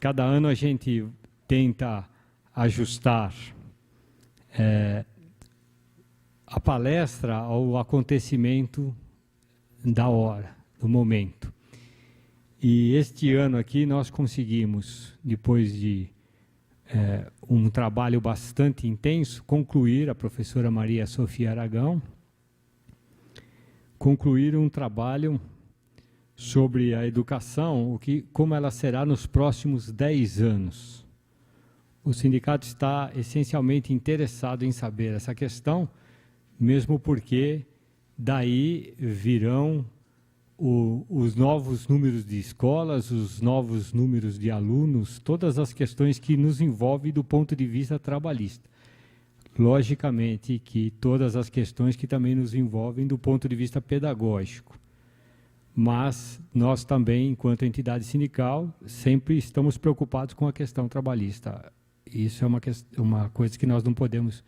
cada ano a gente tenta ajustar a palestra ao acontecimento da hora, do momento. E este ano aqui nós conseguimos, depois de um trabalho bastante intenso, concluir, a professora Maria Sofia Aragão, concluir um trabalho sobre a educação, como ela será nos próximos 10 anos. O sindicato está essencialmente interessado em saber essa questão, mesmo porque daí virão os novos números de escolas, os novos números de alunos, todas as questões que nos envolvem do ponto de vista trabalhista. Logicamente que todas as questões que também nos envolvem do ponto de vista pedagógico. Mas nós também, enquanto entidade sindical, sempre estamos preocupados com a questão trabalhista. Isso é uma coisa que nós não podemos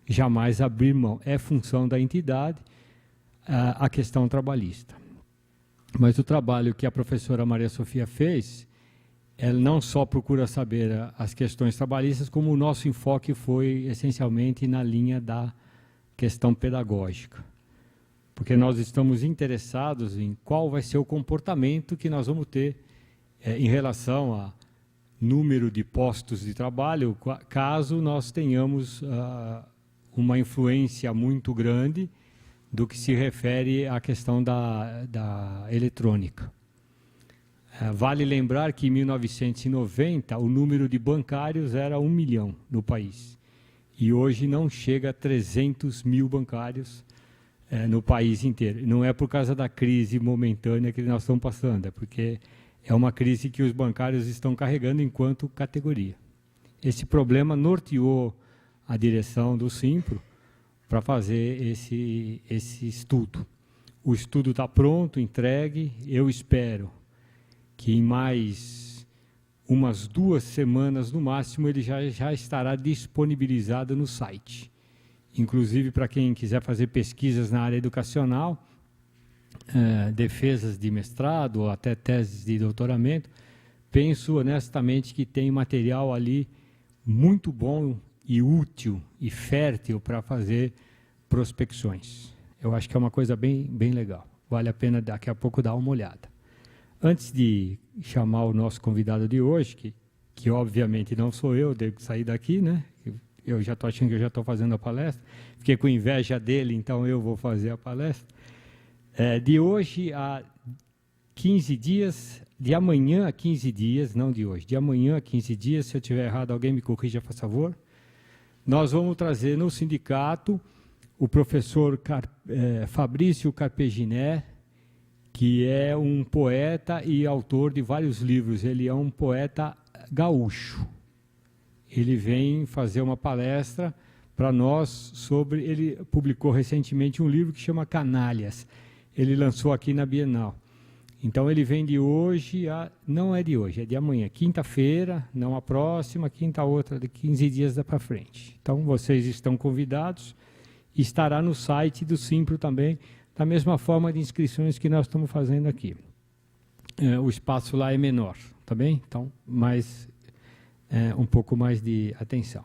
jamais abrir mão. É função da entidade a questão trabalhista. Mas o trabalho que a professora Maria Sofia fez, ela não só procura saber as questões trabalhistas, como o nosso enfoque foi essencialmente na linha da questão pedagógica. Porque nós estamos interessados em qual vai ser o comportamento que nós vamos ter em relação a número de postos de trabalho, caso nós tenhamos uma influência muito grande do que se refere à questão da eletrônica. Vale lembrar que em 1990 o número de bancários era 1 milhão no país. E hoje não chega a 300 mil bancários no país inteiro. Não é por causa da crise momentânea que nós estamos passando, é porque é uma crise que os bancários estão carregando enquanto categoria. Esse problema norteou a direção do Simpro para fazer esse estudo. O estudo está pronto, entregue. Eu espero que em mais umas 2 semanas, no máximo, ele já estará disponibilizado no site. Inclusive, para quem quiser fazer pesquisas na área educacional, defesas de mestrado ou até teses de doutoramento, penso honestamente que tem material ali muito bom e útil e fértil para fazer prospecções. Eu acho que é uma coisa bem legal. Vale a pena daqui a pouco dar uma olhada. Antes de chamar o nosso convidado de hoje, que obviamente não sou eu, devo sair daqui, né? Eu já estou achando que eu já estou fazendo a palestra. Fiquei com inveja dele, então eu vou fazer a palestra. De hoje a 15 dias, de amanhã a 15 dias, não de hoje, de amanhã a 15 dias, se eu estiver errado, alguém me corrija, por favor. Nós vamos trazer no sindicato o professor Fabrício Carpeginet, que é um poeta e autor de vários livros. Ele é um poeta gaúcho. Ele vem fazer uma palestra para nós sobre... Ele publicou recentemente um livro que chama Canalhas. Ele lançou aqui na Bienal. Então, ele vem de hoje a... Não é de hoje, é de amanhã. Quinta-feira, não a próxima, quinta outra, de 15 dias para frente. Então, vocês estão convidados. Estará no site do Simpro também, da mesma forma de inscrições que nós estamos fazendo aqui. O espaço lá é menor, tá bem? Então, um pouco mais de atenção.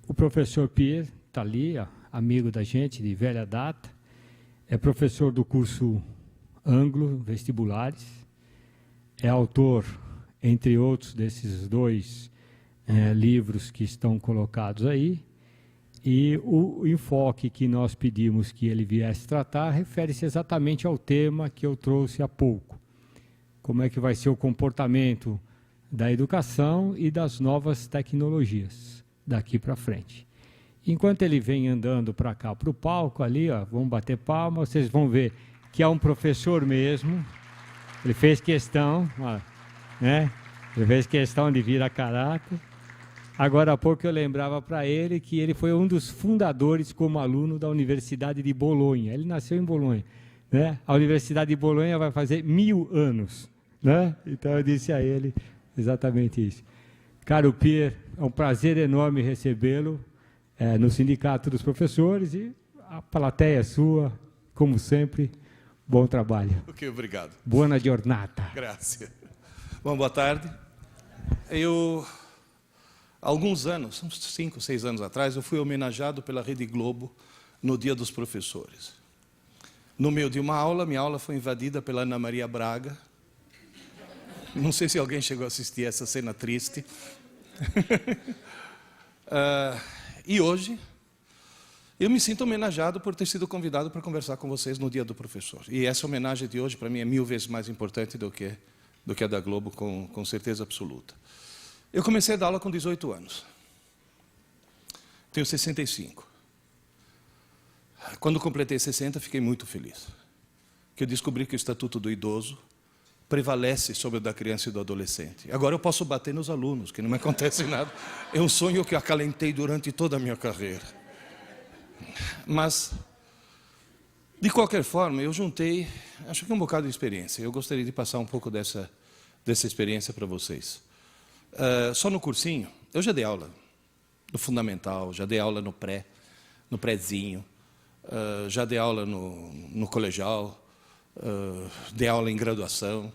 O professor Pierre está ali, amigo da gente, de velha data, é professor do curso Anglo Vestibulares, é autor, entre outros, desses 2 livros que estão colocados aí, e o enfoque que nós pedimos que ele viesse tratar refere-se exatamente ao tema que eu trouxe há pouco. Como é que vai ser o comportamento da educação e das novas tecnologias daqui para frente. Enquanto ele vem andando para cá, para o palco ali, vamos bater palma, vocês vão ver que é um professor mesmo. Ele fez questão, né? Ele fez questão de vir a caráter. Agora há pouco eu lembrava para ele que ele foi um dos fundadores como aluno da Universidade de Bolonha. Ele nasceu em Bolonha, né? A Universidade de Bolonha vai fazer 1000 anos, né? Então eu disse a ele exatamente isso. Caro Pierre, é um prazer enorme recebê-lo no Sindicato dos Professores, e a plateia é sua, como sempre. Bom trabalho. Ok, obrigado. Buona giornata. Grazie. Bom, boa tarde. Há alguns anos, uns 5, 6 anos atrás, eu fui homenageado pela Rede Globo no Dia dos Professores. No meio de uma aula, minha aula foi invadida pela Ana Maria Braga. Não sei se alguém chegou a assistir essa cena triste. E hoje, eu me sinto homenageado por ter sido convidado para conversar com vocês no Dia do Professor. E essa homenagem de hoje, para mim, é 1000 vezes mais importante do que a da Globo, com certeza absoluta. Eu comecei a dar aula com 18 anos. Tenho 65. Quando completei 60, fiquei muito feliz. Porque eu descobri que o Estatuto do Idoso prevalece sobre o da criança e do adolescente. Agora eu posso bater nos alunos, que não me acontece nada. É um sonho que eu acalentei durante toda a minha carreira. Mas, de qualquer forma, eu juntei, acho que um bocado de experiência. Eu gostaria de passar um pouco dessa experiência para vocês. Só no cursinho, eu já dei aula no fundamental, já dei aula no prézinho, já dei aula no colegial, dei aula em graduação,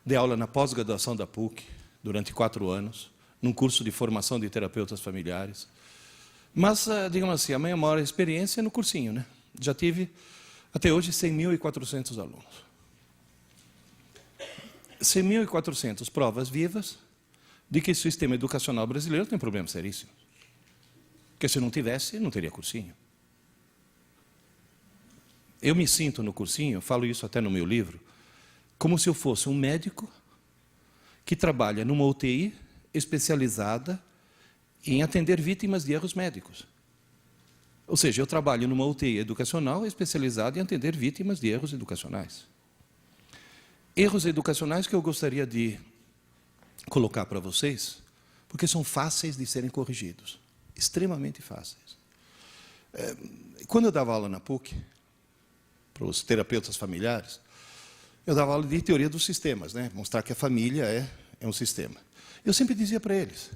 dei aula na pós-graduação da PUC, durante 4 anos, num curso de formação de terapeutas familiares. Mas, digamos assim, a minha maior experiência é no cursinho, né? Já tive, até hoje, 100.400 alunos. 100.400 provas vivas de que o sistema educacional brasileiro tem problemas seríssimos. Porque se não tivesse, não teria cursinho. Eu me sinto no cursinho, falo isso até no meu livro, como se eu fosse um médico que trabalha numa UTI especializada em atender vítimas de erros médicos. Ou seja, eu trabalho numa UTI educacional especializada em atender vítimas de erros educacionais. Erros educacionais que eu gostaria de colocar para vocês, porque são fáceis de serem corrigidos. Extremamente fáceis. Quando eu dava aula na PUC, para os terapeutas familiares, eu dava aula de teoria dos sistemas, né? Mostrar que a família é um sistema. Eu sempre dizia para eles,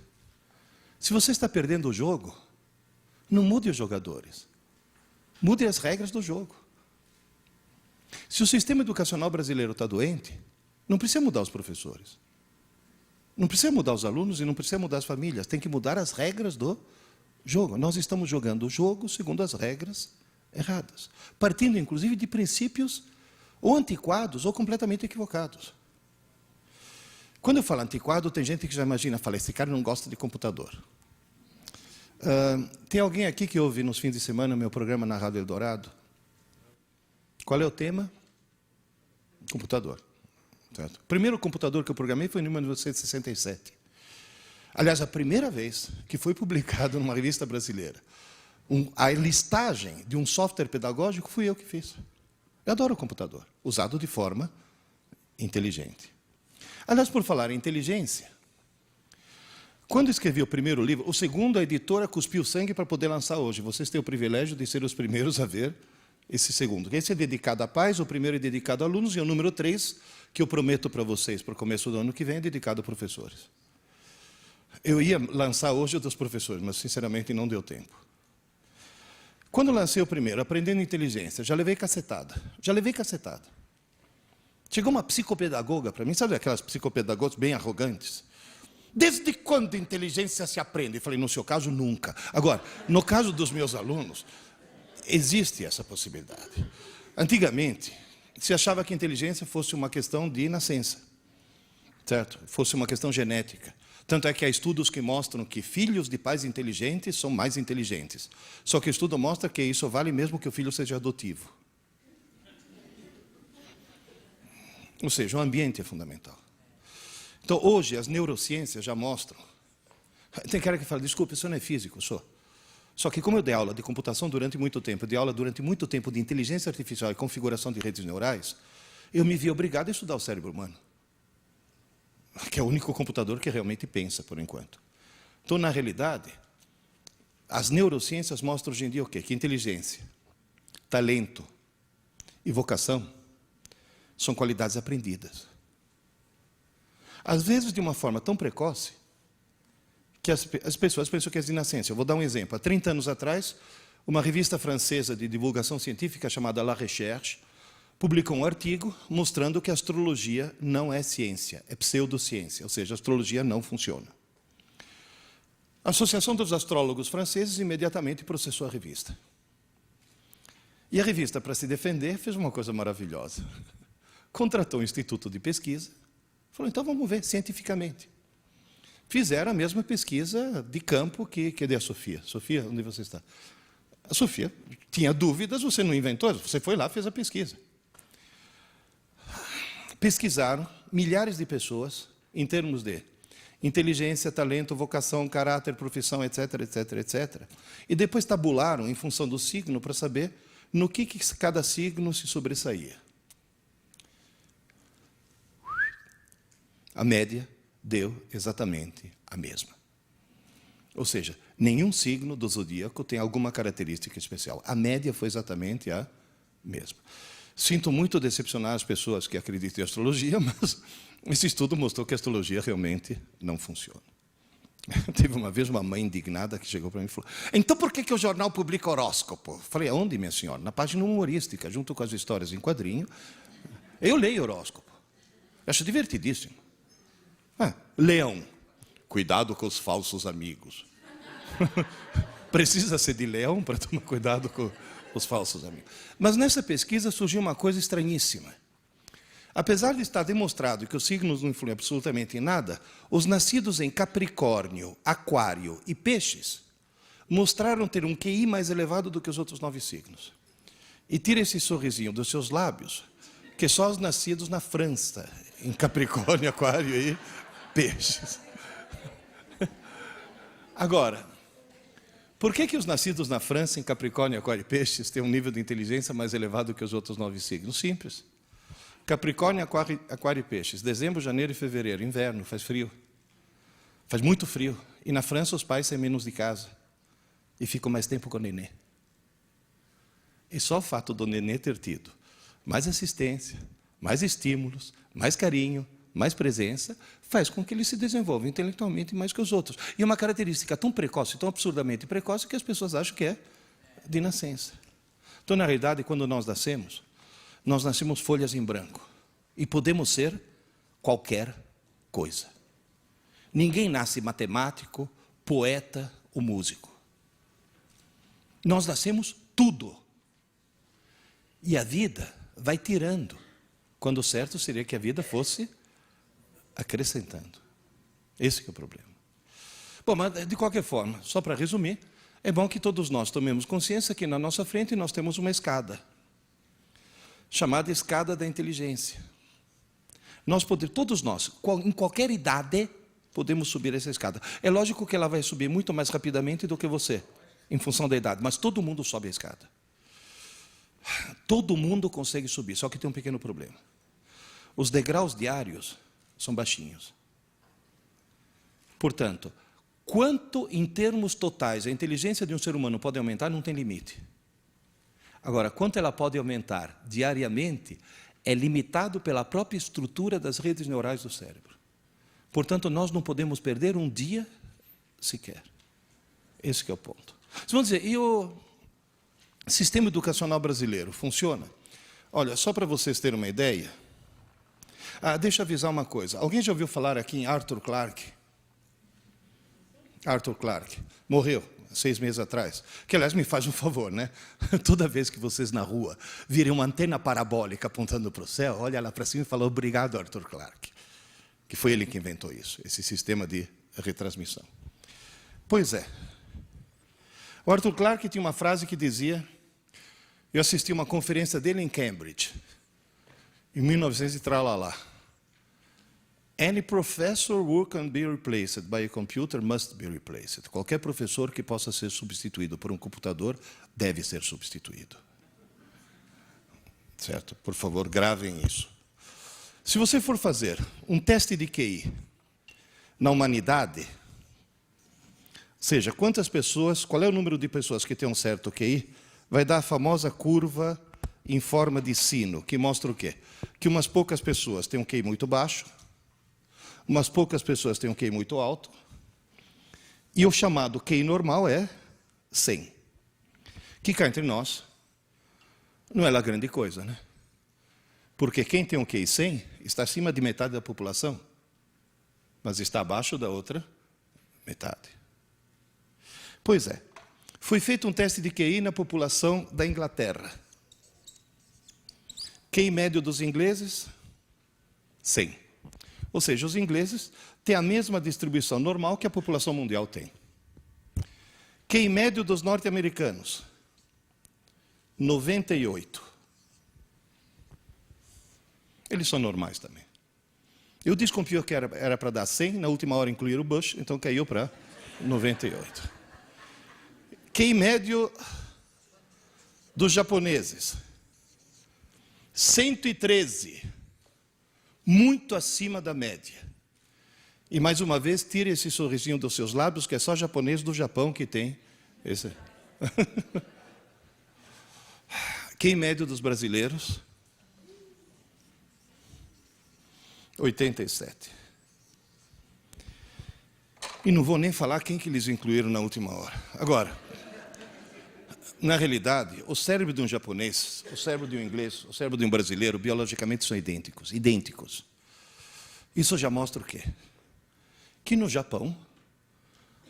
se você está perdendo o jogo, não mude os jogadores. Mude as regras do jogo. Se o sistema educacional brasileiro está doente, não precisa mudar os professores. Não precisa mudar os alunos e não precisa mudar as famílias. Tem que mudar as regras do jogo. Nós estamos jogando o jogo segundo as regras erradas. Partindo, inclusive, de princípios ou antiquados ou completamente equivocados. Quando eu falo antiquado, tem gente que já imagina, fala, esse cara não gosta de computador. Tem alguém aqui que ouve nos fins de semana o meu programa na Rádio Eldorado? Qual é o tema? Computador. Certo? O primeiro computador que eu programei foi em 1967. Aliás, a primeira vez que foi publicado numa revista brasileira a listagem de um software pedagógico fui eu que fiz. Eu adoro o computador, usado de forma inteligente. Aliás, por falar em inteligência, quando escrevi o primeiro livro, o segundo, a editora cuspiu sangue para poder lançar hoje. Vocês têm o privilégio de ser os primeiros a ver esse segundo. Esse é dedicado à paz, o primeiro é dedicado a alunos, e o número 3, que eu prometo para vocês, para o começo do ano que vem, é dedicado a professores. Eu ia lançar hoje o dos professores, mas, sinceramente, não deu tempo. Quando lancei o primeiro, Aprendendo Inteligência, já levei cacetada. Chegou uma psicopedagoga para mim, sabe aquelas psicopedagogas bem arrogantes? Desde quando inteligência se aprende? Eu falei, no seu caso, nunca. Agora, no caso dos meus alunos, existe essa possibilidade. Antigamente, se achava que inteligência fosse uma questão de nascença, certo? Fosse uma questão genética. Tanto é que há estudos que mostram que filhos de pais inteligentes são mais inteligentes. Só que o estudo mostra que isso vale mesmo que o filho seja adotivo. Ou seja, o ambiente é fundamental. Então, hoje, as neurociências já mostram. Tem cara que fala, desculpe, isso não é físico, eu sou. Só que como eu dei aula de computação durante muito tempo, eu dei aula durante muito tempo de inteligência artificial e configuração de redes neurais, eu me vi obrigado a estudar o cérebro humano. Que é o único computador que realmente pensa, por enquanto. Então, na realidade, as neurociências mostram hoje em dia o quê? Que inteligência, talento e vocação são qualidades aprendidas. Às vezes, de uma forma tão precoce, que as pessoas pensam que é de nascença. Eu vou dar um exemplo. Há 30 anos atrás, uma revista francesa de divulgação científica chamada La Recherche publicou um artigo mostrando que a astrologia não é ciência, é pseudociência, ou seja, a astrologia não funciona. A Associação dos Astrólogos Franceses imediatamente processou a revista. E a revista, para se defender, fez uma coisa maravilhosa. Contratou um instituto de pesquisa, falou, então vamos ver cientificamente. Fizeram a mesma pesquisa de campo que a Sofia. Sofia, onde você está? A Sofia tinha dúvidas, você não inventou, você foi lá, fez a pesquisa. Pesquisaram milhares de pessoas em termos de inteligência, talento, vocação, caráter, profissão, etc, etc, etc. E depois tabularam em função do signo para saber no que cada signo se sobressaía. A média deu exatamente a mesma. Ou seja, nenhum signo do zodíaco tem alguma característica especial. A média foi exatamente a mesma. Sinto muito decepcionar as pessoas que acreditam em astrologia, mas esse estudo mostrou que a astrologia realmente não funciona. Teve uma vez uma mãe indignada que chegou para mim e falou, então por que o jornal publica horóscopo? Falei, aonde, minha senhora? Na página humorística, junto com as histórias em quadrinho. Eu leio horóscopo. Acho divertidíssimo. Leão. Cuidado com os falsos amigos. Precisa ser de leão para tomar cuidado com os falsos amigos. Mas nessa pesquisa surgiu uma coisa estranhíssima. Apesar de estar demonstrado que os signos não influem absolutamente em nada, os nascidos em Capricórnio, Aquário e Peixes mostraram ter um QI mais elevado do que os outros 9 signos. E tira esse sorrisinho dos seus lábios, que só os nascidos na França, em Capricórnio, Aquário e Peixes. Agora, por que os nascidos na França, em Capricórnio, Aquário e Peixes, têm um nível de inteligência mais elevado que os outros 9 signos? Simples. Capricórnio, Aquário e Peixes, dezembro, janeiro e fevereiro, inverno, faz frio. Faz muito frio. E na França os pais saem menos de casa e ficam mais tempo com o nenê. E só o fato do nenê ter tido mais assistência, mais estímulos, mais carinho, mais presença, faz com que ele se desenvolva intelectualmente mais que os outros. E é uma característica tão precoce, tão absurdamente precoce, que as pessoas acham que é de nascença. Então, na realidade, quando nós nascemos folhas em branco. E podemos ser qualquer coisa. Ninguém nasce matemático, poeta ou músico. Nós nascemos tudo. E a vida vai tirando. Quando o certo seria que a vida fosse acrescentando. Esse que é o problema. Bom, mas de qualquer forma, só para resumir, é bom que todos nós tomemos consciência que na nossa frente nós temos uma escada, chamada escada da inteligência. Todos nós, em qualquer idade, podemos subir essa escada. É lógico que ela vai subir muito mais rapidamente do que você, em função da idade, mas todo mundo sobe a escada. Todo mundo consegue subir, só que tem um pequeno problema. Os degraus diários são baixinhos. Portanto, quanto em termos totais a inteligência de um ser humano pode aumentar, não tem limite. Agora, quanto ela pode aumentar diariamente, é limitado pela própria estrutura das redes neurais do cérebro. Portanto, nós não podemos perder um dia sequer. Esse que é o ponto. Vocês vão dizer, e o sistema educacional brasileiro funciona? Olha, só para vocês terem uma ideia, deixa eu avisar uma coisa. Alguém já ouviu falar aqui em Arthur Clarke? Arthur Clarke morreu 6 meses atrás. Que, aliás, me faz um favor, né? Toda vez que vocês na rua virem uma antena parabólica apontando para o céu, olha lá para cima e fala, obrigado, Arthur Clarke. Que foi ele que inventou isso, esse sistema de retransmissão. Pois é. O Arthur Clarke tinha uma frase que dizia, eu assisti uma conferência dele em Cambridge, em 1900 e tralalá. Any professor who can be replaced by a computer must be replaced. Qualquer professor que possa ser substituído por um computador deve ser substituído. Certo? Por favor, gravem isso. Se você for fazer um teste de QI na humanidade, ou seja, quantas pessoas, qual é o número de pessoas que têm um certo QI, vai dar a famosa curva em forma de sino, que mostra o quê? Que umas poucas pessoas têm um QI muito baixo, umas poucas pessoas têm um QI muito alto, e o chamado QI normal é 100. Que cá entre nós, não é lá grande coisa, né? Porque quem tem um QI 100 está acima de metade da população, mas está abaixo da outra metade. Pois é, foi feito um teste de QI na população da Inglaterra. QI médio dos ingleses, 100. Ou seja, os ingleses têm a mesma distribuição normal que a população mundial tem. QI médio dos norte-americanos, 98. Eles são normais também. Eu desconfio que era para dar 100, na última hora incluir o Bush, então caiu para 98. QI médio dos japoneses, 113. Muito acima da média. E, mais uma vez, tire esse sorrisinho dos seus lábios, que é só japonês do Japão que tem esse. QI médio dos brasileiros, 87. E não vou nem falar quem que eles incluíram na última hora. Agora, na realidade, o cérebro de um japonês, o cérebro de um inglês, o cérebro de um brasileiro, biologicamente são idênticos. Idênticos. Isso já mostra o quê? Que no Japão,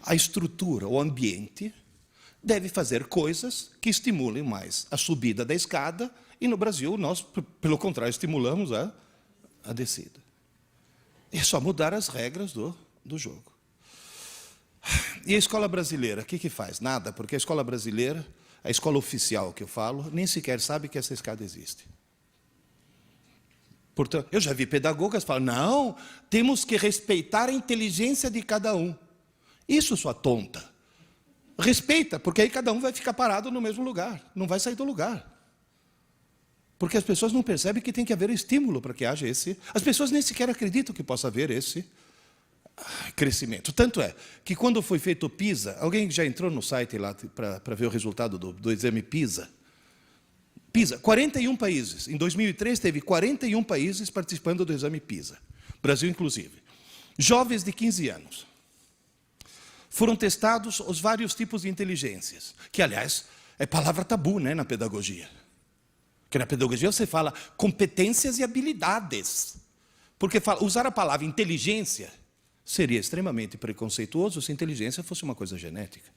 a estrutura, o ambiente, deve fazer coisas que estimulem mais a subida da escada, e no Brasil nós, pelo contrário, estimulamos a descida. É só mudar as regras do jogo. E a escola brasileira, o que faz? Nada, porque a escola brasileira, a escola oficial que eu falo, nem sequer sabe que essa escada existe. Portanto, eu já vi pedagogas falar, não, temos que respeitar a inteligência de cada um. Isso, sua tonta. Respeita, porque aí cada um vai ficar parado no mesmo lugar, não vai sair do lugar. Porque as pessoas não percebem que tem que haver estímulo para que haja esse... As pessoas nem sequer acreditam que possa haver esse crescimento. Tanto é que quando foi feito o PISA, alguém já entrou no site lá para ver o resultado do exame PISA? PISA, 41 países. Em 2003 teve 41 países participando do exame PISA. Brasil inclusive. Jovens de 15 anos. Foram testados os vários tipos de inteligências, que, aliás, é palavra tabu, né, na pedagogia. Porque na pedagogia você fala competências e habilidades. Porque usar a palavra inteligência seria extremamente preconceituoso se a inteligência fosse uma coisa genética.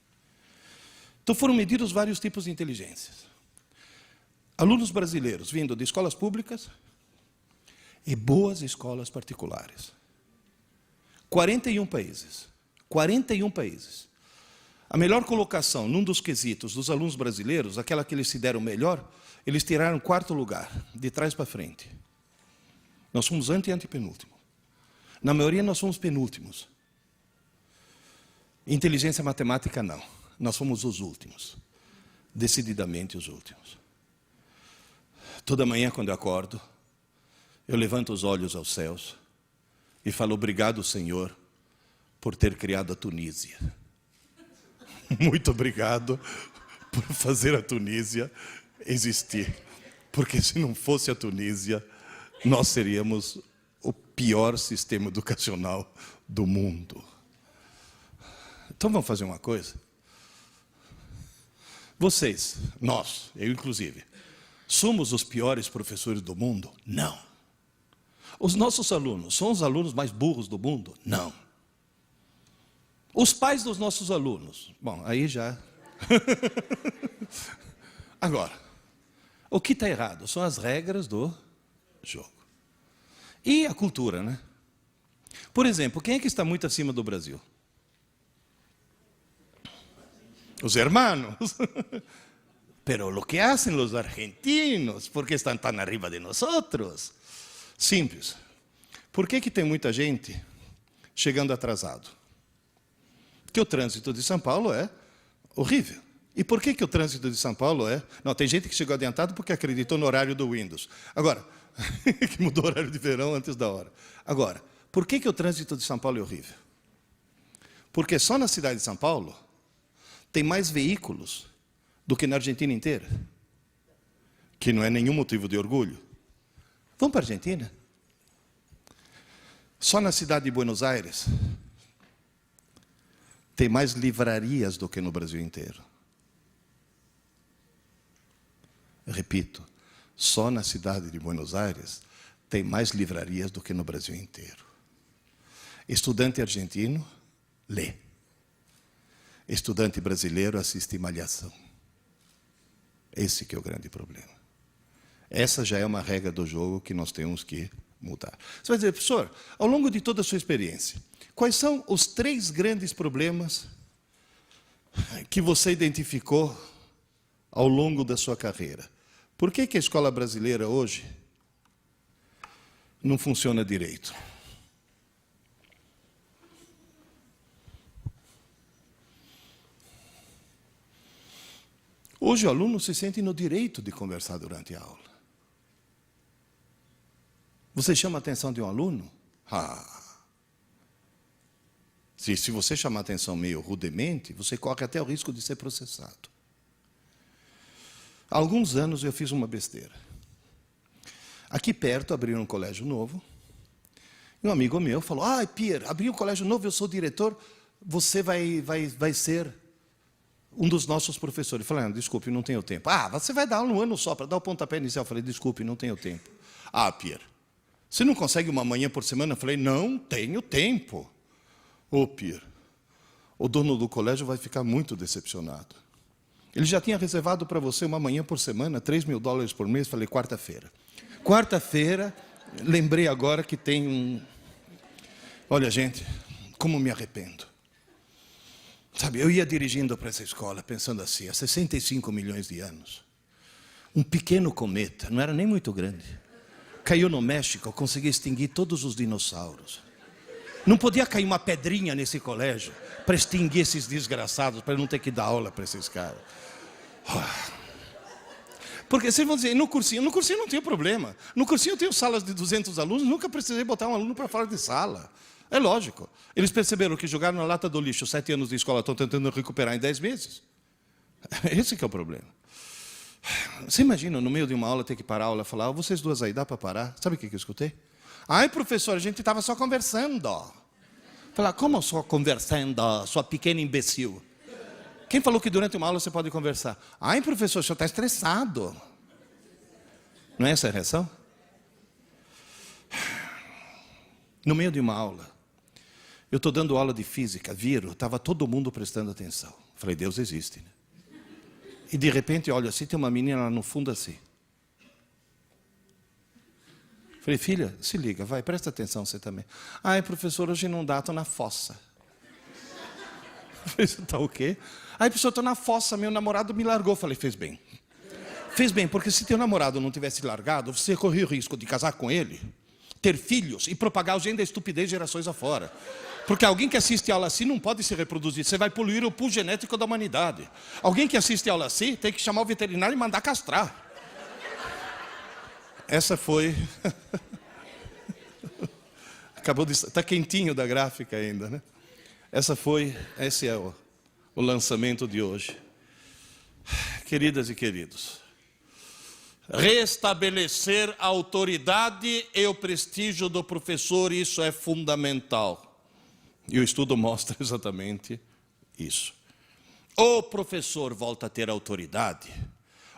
Então foram medidos vários tipos de inteligências. Alunos brasileiros vindo de escolas públicas e boas escolas particulares. 41 países. 41 países. A melhor colocação num dos quesitos dos alunos brasileiros, aquela que eles se deram melhor, eles tiraram 4º lugar, de trás para frente. Nós somos antepenúltimo. Na maioria nós somos penúltimos. Inteligência matemática não. Nós somos os últimos. Decididamente os últimos. Toda manhã quando eu acordo, eu levanto os olhos aos céus e falo, obrigado, Senhor, por ter criado a Tunísia. Muito obrigado por fazer a Tunísia existir. Porque se não fosse a Tunísia, nós seríamos o pior sistema educacional do mundo. Então vamos fazer uma coisa? Vocês, nós, eu inclusive, somos os piores professores do mundo? Não. Os nossos alunos são os alunos mais burros do mundo? Não. Os pais dos nossos alunos? Bom, aí já... Agora, o que está errado são as regras do jogo. E a cultura, né? Por exemplo, quem é que está muito acima do Brasil? Os hermanos. Pero lo que hacen los argentinos, porque están tan arriba de nosotros? Simples. Por que tem muita gente chegando atrasado? Porque o trânsito de São Paulo é horrível. E por que o trânsito de São Paulo é... Não, tem gente que chegou adiantado porque acreditou no horário do Windows. Agora, que mudou o horário de verão antes da hora. Agora, por que o trânsito de São Paulo é horrível? Porque só na cidade de São Paulo tem mais veículos do que na Argentina inteira. Que não é nenhum motivo de orgulho. Vamos para a Argentina? Só na cidade de Buenos Aires tem mais livrarias do que no Brasil inteiro. Eu repito, só na cidade de Buenos Aires tem mais livrarias do que no Brasil inteiro. Estudante argentino lê. Estudante brasileiro assiste Malhação. Esse que é o grande problema. Essa já é uma regra do jogo que nós temos que mudar. Você vai dizer, professor, ao longo de toda a sua experiência, quais são os 3 grandes problemas que você identificou ao longo da sua carreira? Por que a escola brasileira hoje não funciona direito? Hoje o aluno se sente no direito de conversar durante a aula. Você chama a atenção de um aluno? Se você chamar a atenção meio rudemente, você corre até o risco de ser processado. Há alguns anos eu fiz uma besteira. Aqui perto abriram um colégio novo. E um amigo meu falou, Pierre, abriu um colégio novo, eu sou diretor, você vai ser um dos nossos professores. Eu falei, desculpe, não tenho tempo. Você vai dar aula um ano só para dar o pontapé inicial. Eu falei, desculpe, não tenho tempo. Pierre, você não consegue uma manhã por semana? Eu falei, não tenho tempo. Pierre, o dono do colégio vai ficar muito decepcionado. Ele já tinha reservado para você uma manhã por semana, $3.000 por mês. Falei, quarta-feira. Quarta-feira, lembrei agora que tem um... Olha, gente, como me arrependo. Sabe, eu ia dirigindo para essa escola, pensando assim, há 65 milhões de anos, um pequeno cometa, não era nem muito grande, caiu no México, conseguiu extinguir todos os dinossauros. Não podia cair uma pedrinha nesse colégio para extinguir esses desgraçados, para não ter que dar aula para esses caras. Porque vocês vão dizer, no cursinho não tem problema. No cursinho eu tenho salas de 200 alunos, nunca precisei botar um aluno para fora de sala. É lógico. Eles perceberam que jogaram na lata do lixo 7 anos de escola, estão tentando recuperar em 10 meses. Esse que é o problema. Você imagina, no meio de uma aula, ter que parar a aula e falar, vocês duas aí, dá para parar? Sabe o que eu escutei? Professor, a gente estava só conversando. Falar, como só conversando, sua pequena imbecil? Quem falou que durante uma aula você pode conversar? Professor, o senhor está estressado. Não é essa a reação? No meio de uma aula, eu estou dando aula de física, estava todo mundo prestando atenção. Falei, Deus existe, né? E de repente, olha, assim, tem uma menina lá no fundo assim. Falei, filha, se liga, vai, presta atenção você também. Professor, hoje não dá, estou na fossa. Falei, você está o quê? Professor, estou na fossa, meu namorado me largou. Falei, fez bem. Fez bem, porque se teu namorado não tivesse largado, você corria o risco de casar com ele, ter filhos e propagar o gene da estupidez gerações afora. Porque alguém que assiste aula assim não pode se reproduzir. Você vai poluir o pool genético da humanidade. Alguém que assiste aula assim tem que chamar o veterinário e mandar castrar. Essa foi... Acabou de... Está quentinho da gráfica ainda, né? Esse é o lançamento de hoje. Queridas e queridos, restabelecer a autoridade e o prestígio do professor, isso é fundamental. E o estudo mostra exatamente isso. O professor volta a ter autoridade,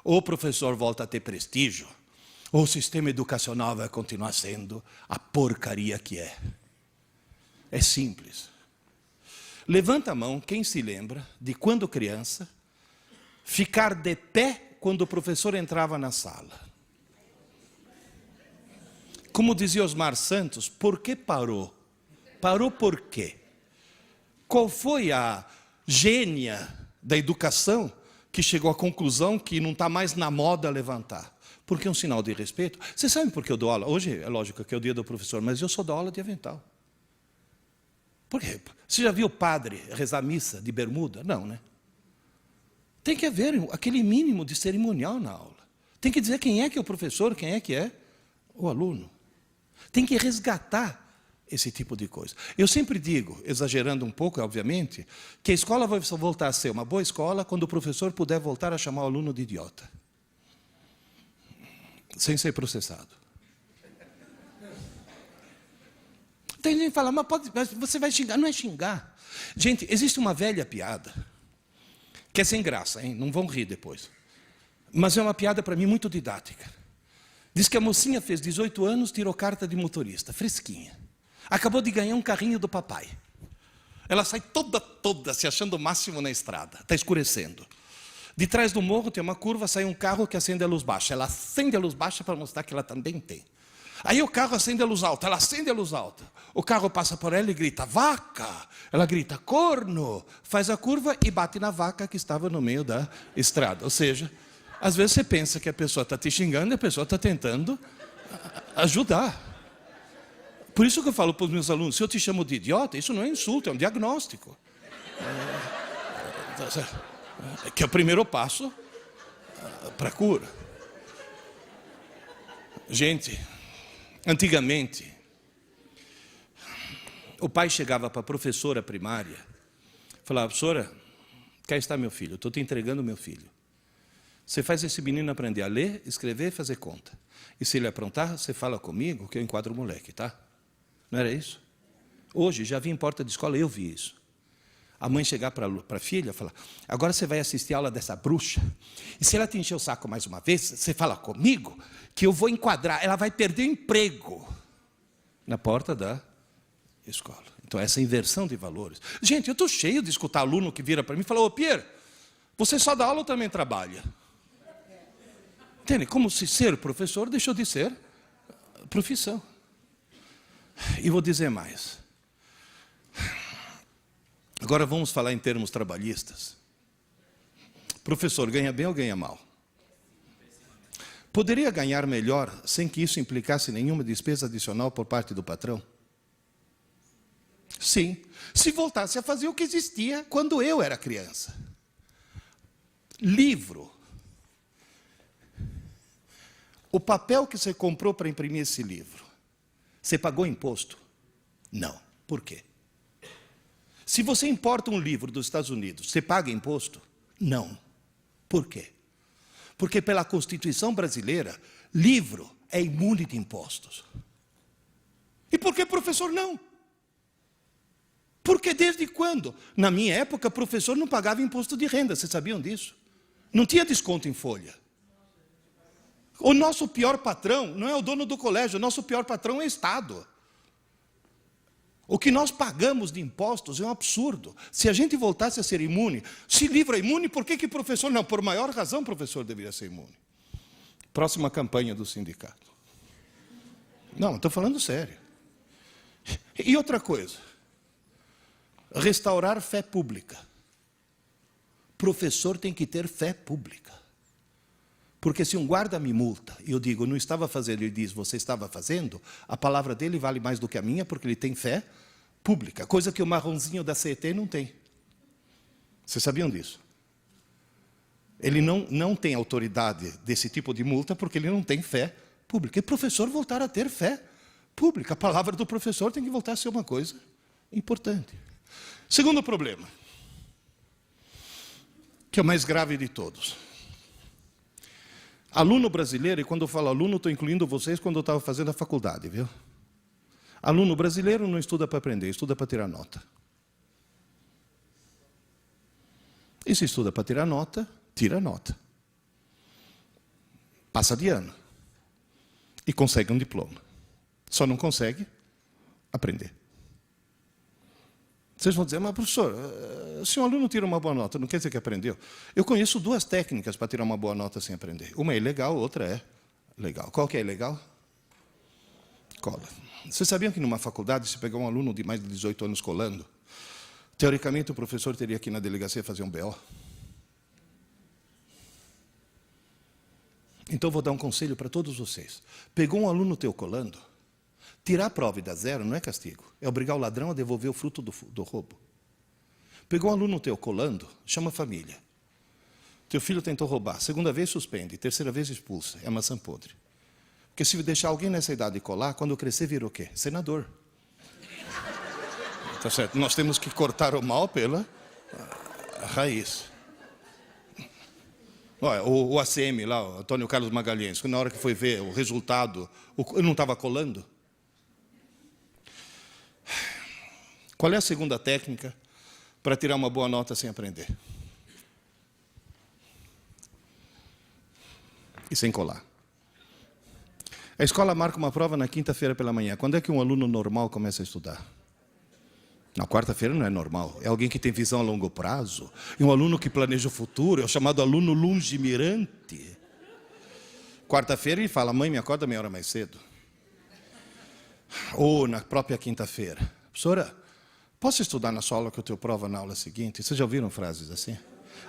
o professor volta a ter prestígio, o sistema educacional vai continuar sendo a porcaria que é. É simples. Levanta a mão quem se lembra de quando criança, ficar de pé quando o professor entrava na sala. Como dizia Osmar Santos, por que parou? Parou por quê? Qual foi a gênia da educação que chegou à conclusão que não está mais na moda levantar? Porque é um sinal de respeito. Você sabe por que eu dou aula? Hoje é lógico que é o dia do professor, mas eu só dou aula de avental. Por quê? Você já viu o padre rezar missa de bermuda? Não, né? Tem que haver aquele mínimo de cerimonial na aula. Tem que dizer quem é que é o professor, quem é que é o aluno. Tem que resgatar esse tipo de coisa. Eu sempre digo, exagerando um pouco, obviamente, que a escola vai voltar a ser uma boa escola quando o professor puder voltar a chamar o aluno de idiota. Sem ser processado. Tem gente que fala, mas você vai xingar. Não é xingar. Gente, existe uma velha piada, que é sem graça, hein? Não vão rir depois. Mas é uma piada, para mim, muito didática. Diz que a mocinha fez 18 anos, tirou carta de motorista, fresquinha. Acabou de ganhar um carrinho do papai. Ela sai toda se achando o máximo na estrada. Está escurecendo. De trás do morro tem uma curva, sai um carro que acende a luz baixa. Ela acende a luz baixa para mostrar que ela também tem. Aí o carro acende a luz alta, ela acende a luz alta. O carro passa por ela e grita, vaca! Ela grita, corno! Faz a curva e bate na vaca que estava no meio da estrada. Ou seja, às vezes você pensa que a pessoa está te xingando e a pessoa está tentando ajudar. Por isso que eu falo para os meus alunos, se eu te chamo de idiota, isso não é insulto, é um diagnóstico. Que é o primeiro passo para a cura. Gente, antigamente, o pai chegava para a professora primária, falava, professora, cá está meu filho, estou te entregando meu filho. Você faz esse menino aprender a ler, escrever e fazer conta. E se ele aprontar, você fala comigo que eu enquadro o moleque, tá? Não era isso? Hoje, já vi em porta de escola, eu vi isso. A mãe chegar para a filha e falar, agora você vai assistir a aula dessa bruxa, e se ela te encher o saco mais uma vez, você fala comigo que eu vou enquadrar, ela vai perder emprego na porta da escola. Então, essa inversão de valores. Gente, eu estou cheio de escutar aluno que vira para mim e fala, ô Pierre, você só dá aula ou também trabalha? Entende? Como se ser professor deixou de ser profissão. E vou dizer mais. Agora vamos falar em termos trabalhistas. Professor, ganha bem ou ganha mal? Poderia ganhar melhor sem que isso implicasse nenhuma despesa adicional por parte do patrão? Sim, se voltasse a fazer o que existia quando eu era criança. Livro. O papel que você comprou para imprimir esse livro, você pagou imposto? Não. Por quê? Se você importa um livro dos Estados Unidos, você paga imposto? Não. Por quê? Porque pela Constituição brasileira, livro é imune de impostos. E por que professor não? Porque desde quando? Na minha época, professor não pagava imposto de renda, vocês sabiam disso? Não tinha desconto em folha. O nosso pior patrão não é o dono do colégio, o nosso pior patrão é o Estado. O que nós pagamos de impostos é um absurdo. Se a gente voltasse a ser imune, se livro é imune, por que professor não? Por maior razão, professor deveria ser imune. Próxima campanha do sindicato. Não, estou falando sério. E outra coisa, restaurar fé pública. Professor tem que ter fé pública. Porque se um guarda me multa e eu digo, não estava fazendo, ele diz, você estava fazendo, a palavra dele vale mais do que a minha, porque ele tem fé pública, coisa que o marronzinho da CET não tem. Vocês sabiam disso? Ele não tem autoridade desse tipo de multa, porque ele não tem fé pública. E professor voltar a ter fé pública. A palavra do professor tem que voltar a ser uma coisa importante. Segundo problema, que é o mais grave de todos. Aluno brasileiro, e quando eu falo aluno, estou incluindo vocês quando eu estava fazendo a faculdade, viu? Aluno brasileiro não estuda para aprender, estuda para tirar nota. E se estuda para tirar nota, tira nota. Passa de ano. E consegue um diploma. Só não consegue aprender. Vocês vão dizer, mas professor, se um aluno tira uma boa nota, não quer dizer que aprendeu? Eu conheço duas técnicas para tirar uma boa nota sem aprender. Uma é ilegal, outra é legal. Qual que é ilegal? Cola. Vocês sabiam que numa faculdade, se pegar um aluno de mais de 18 anos colando, teoricamente o professor teria que ir na delegacia fazer um BO? Então vou dar um conselho para todos vocês. Pegou um aluno teu colando, tirar a prova e dar zero não é castigo. É obrigar o ladrão a devolver o fruto do roubo. Pegou um aluno teu colando, chama a família. Teu filho tentou roubar. Segunda vez suspende. Terceira vez expulsa. É maçã podre. Porque se deixar alguém nessa idade colar, quando crescer vira o quê? Senador. Tá certo? Nós temos que cortar o mal pela raiz. Olha, o ACM lá, o Antônio Carlos Magalhães, na hora que foi ver o resultado, eu não estava colando. Qual é a segunda técnica para tirar uma boa nota sem aprender? E sem colar. A escola marca uma prova na quinta-feira pela manhã. Quando é que um aluno normal começa a estudar? Na quarta-feira não é normal. É alguém que tem visão a longo prazo. E um aluno que planeja o futuro. É o chamado aluno lungimirante. Quarta-feira ele fala, mãe, me acorda meia hora mais cedo. Ou na própria quinta-feira. Professora, posso estudar na sua aula que eu tenho prova na aula seguinte? Vocês já ouviram frases assim?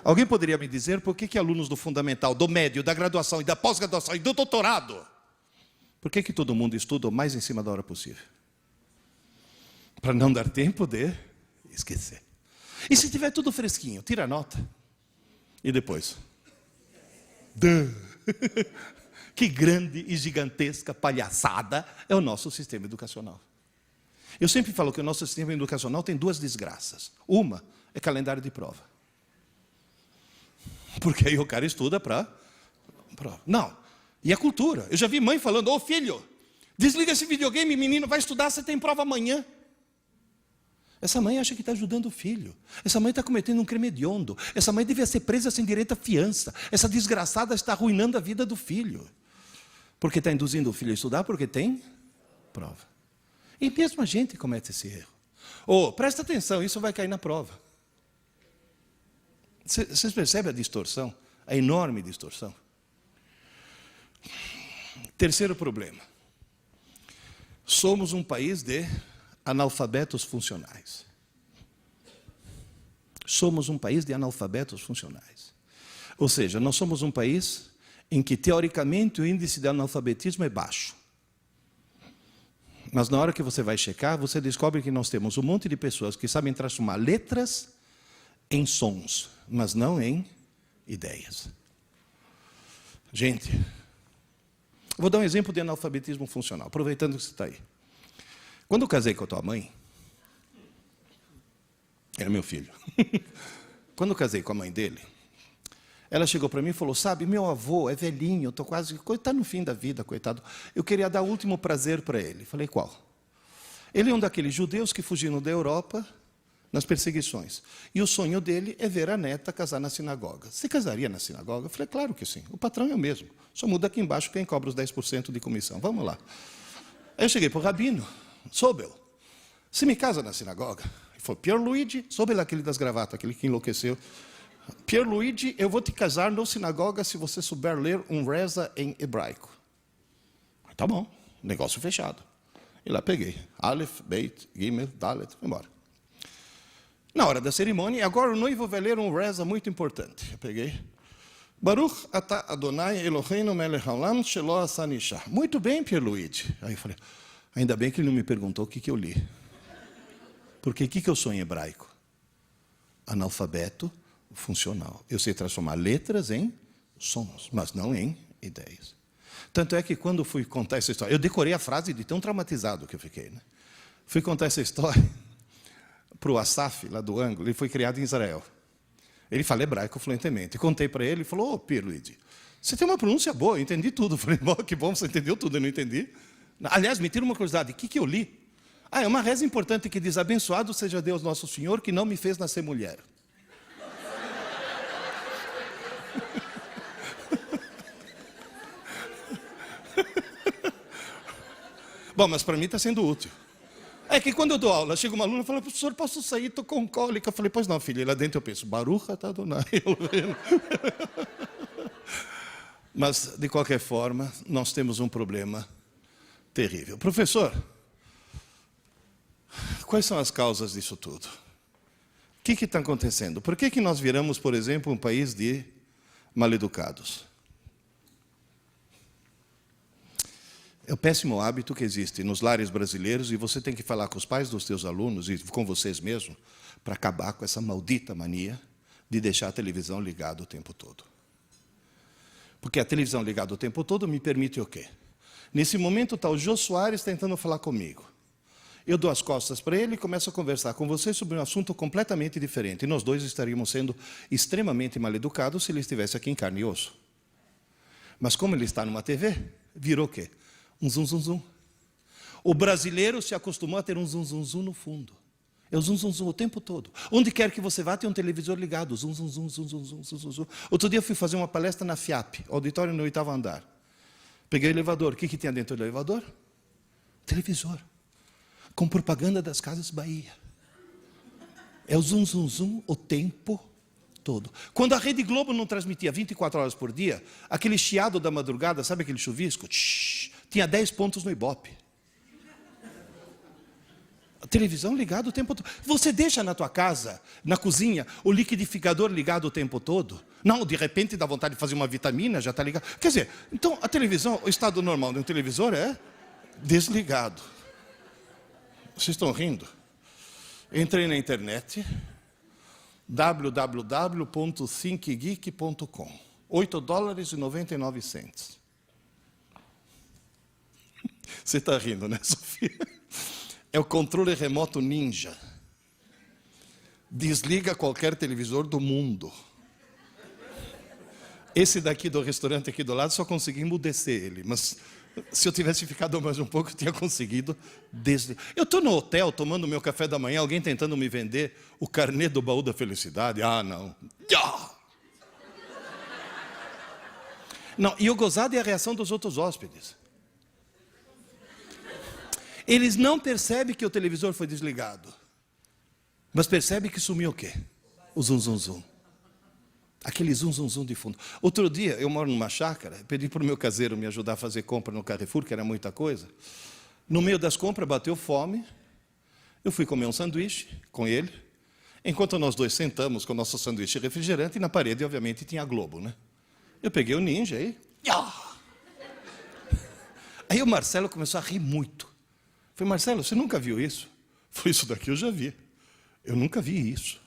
Alguém poderia me dizer por que alunos do fundamental, do médio, da graduação e da pós-graduação e do doutorado, por que todo mundo estuda o mais em cima da hora possível? Para não dar tempo de esquecer. E se tiver tudo fresquinho, tira a nota. E depois? Que grande e gigantesca palhaçada é o nosso sistema educacional. Eu sempre falo que o nosso sistema educacional tem duas desgraças. Uma é calendário de prova. Porque aí o cara estuda para prova. Não. E a cultura. Eu já vi mãe falando, ô filho, desliga esse videogame, menino, vai estudar, você tem prova amanhã. Essa mãe acha que está ajudando o filho. Essa mãe está cometendo um crime hediondo. Essa mãe devia ser presa sem direito à fiança. Essa desgraçada está arruinando a vida do filho. Porque está induzindo o filho a estudar, porque tem prova. E mesmo a gente comete esse erro. Presta atenção, isso vai cair na prova. Vocês percebem a distorção? A enorme distorção? Terceiro problema. Somos um país de analfabetos funcionais. Somos um país de analfabetos funcionais. Ou seja, nós somos um país em que, teoricamente, o índice de analfabetismo é baixo. Mas na hora que você vai checar, você descobre que nós temos um monte de pessoas que sabem transformar letras em sons, mas não em ideias. Gente, vou dar um exemplo de analfabetismo funcional, aproveitando que você está aí. Quando eu casei com a tua mãe, era meu filho. Quando eu casei com a mãe dele, ela chegou para mim e falou, sabe, meu avô é velhinho, estou quase, está no fim da vida, coitado. Eu queria dar o último prazer para ele. Falei, qual? Ele é um daqueles judeus que fugiram da Europa nas perseguições. E o sonho dele é ver a neta casar na sinagoga. Você casaria na sinagoga? Eu falei, claro que sim. O patrão é o mesmo. Só muda aqui embaixo quem cobra os 10% de comissão. Vamos lá. Aí eu cheguei para o rabino, Sobel, você me casa na sinagoga? Ele falou, Pierluigi, Sobel, aquele das gravatas, aquele que enlouqueceu. Pierluigi, eu vou te casar na sinagoga se você souber ler um reza em hebraico. Tá bom, negócio fechado. E lá peguei. Aleph, Beit, Gimel, Dalet, foi embora. Na hora da cerimônia, agora o noivo vai ler um reza muito importante. Eu peguei. Baruch atah Adonai Eloheinu melech haolam shelo asa isha. Muito bem, Pierluigi. Aí eu falei, ainda bem que ele não me perguntou o que eu li. Porque o que eu sou em hebraico? Analfabeto funcional. Eu sei transformar letras em sons, mas não em ideias. Tanto é que quando fui contar essa história, eu decorei a frase de tão traumatizado que eu fiquei. Né? Fui contar essa história para o Asaf, lá do ângulo, ele foi criado em Israel. Ele fala hebraico fluentemente. Contei para ele, ele falou, Pierluigi, você tem uma pronúncia boa, eu entendi tudo. Eu falei, que bom, você entendeu tudo, eu não entendi. Aliás, me tira uma curiosidade, o que eu li? É uma reza importante que diz, abençoado seja Deus nosso Senhor, que não me fez nascer mulher. Bom, mas para mim está sendo útil. É que quando eu dou aula, chega uma aluna e fala, professor, posso sair? Estou com cólica. Eu falei, pois não, filha. E lá dentro eu penso, Baruch atah Adonai. Mas, de qualquer forma, nós temos um problema terrível. Professor, quais são as causas disso tudo? O que está acontecendo? Por que nós viramos, por exemplo, um país de maleducados? É o péssimo hábito que existe nos lares brasileiros e você tem que falar com os pais dos teus alunos e com vocês mesmos para acabar com essa maldita mania de deixar a televisão ligada o tempo todo. Porque a televisão ligada o tempo todo me permite o quê? Nesse momento está o Jô Soares tentando falar comigo. Eu dou as costas para ele e começo a conversar com você sobre um assunto completamente diferente. E nós dois estaríamos sendo extremamente mal educados se ele estivesse aqui em carne e osso. Mas como ele está numa TV, virou o quê? Um zum, zum, zum. O brasileiro se acostumou a ter um zum, zum, zum no fundo. É o zum, zum, zum o tempo todo. Onde quer que você vá, tem um televisor ligado. Zum, zum, zum, zum, zum, zum, zum, zum. Outro dia eu fui fazer uma palestra na FIAP, auditório no 8º andar. Peguei o elevador. O que tinha dentro do elevador? Televisor. Com propaganda das Casas Bahia. É o zum, zum, zum o tempo todo. Quando a Rede Globo não transmitia 24 horas por dia, aquele chiado da madrugada, sabe aquele chuvisco? Tinha 10 pontos no Ibope. A televisão ligada o tempo todo. Você deixa na tua casa, na cozinha, o liquidificador ligado o tempo todo? Não, de repente dá vontade de fazer uma vitamina, já está ligado. Quer dizer, então a televisão, o estado normal de um televisor é desligado. Vocês estão rindo? Entrei na internet, www.thinkgeek.com, $8,99. Você está rindo, né, Sofia? É o controle remoto ninja. Desliga qualquer televisor do mundo. Esse daqui do restaurante aqui do lado, só consegui emudecer ele, mas se eu tivesse ficado mais um pouco, eu tinha conseguido desligar. Eu estou no hotel, tomando meu café da manhã, alguém tentando me vender o carnê do baú da felicidade. Ah, não. Não, e o gozado é a reação dos outros hóspedes. Eles não percebem que o televisor foi desligado, mas percebem que sumiu o quê? O zum, zum, zum. Aquele zum, zum, zum de fundo. Outro dia, eu moro numa chácara, pedi para o meu caseiro me ajudar a fazer compra no Carrefour, que era muita coisa. No meio das compras, bateu fome. Eu fui comer um sanduíche com ele, enquanto nós dois sentamos com o nosso sanduíche refrigerante, e na parede, obviamente, tinha a Globo, né? Eu peguei o ninja aí. Aí o Marcelo começou a rir muito. Falei, Marcelo, você nunca viu isso? Falei, isso daqui eu já vi. Eu nunca vi isso.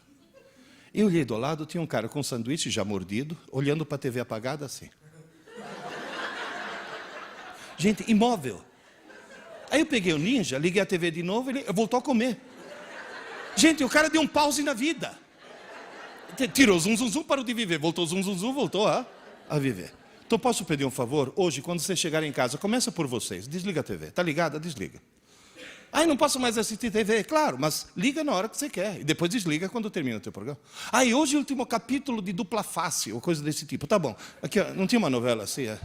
Eu olhei do lado, tinha um cara com um sanduíche já mordido, olhando para a TV apagada assim. Gente, imóvel. Aí eu peguei o ninja, liguei a TV de novo, ele voltou a comer. Gente, o cara deu um pause na vida. Tirou zum, zum, zum, parou de viver. Voltou zum, zum, zum, voltou a viver. Então posso pedir um favor? Hoje, quando você chegar em casa, começa por vocês. Desliga a TV. Está ligada? Desliga. Ai, não posso mais assistir TV. Claro, mas liga na hora que você quer. E depois desliga quando termina o teu programa. Ai, hoje é o último capítulo de Dupla Face, ou coisa desse tipo. Tá bom. Aqui, ó, não tinha uma novela assim? É?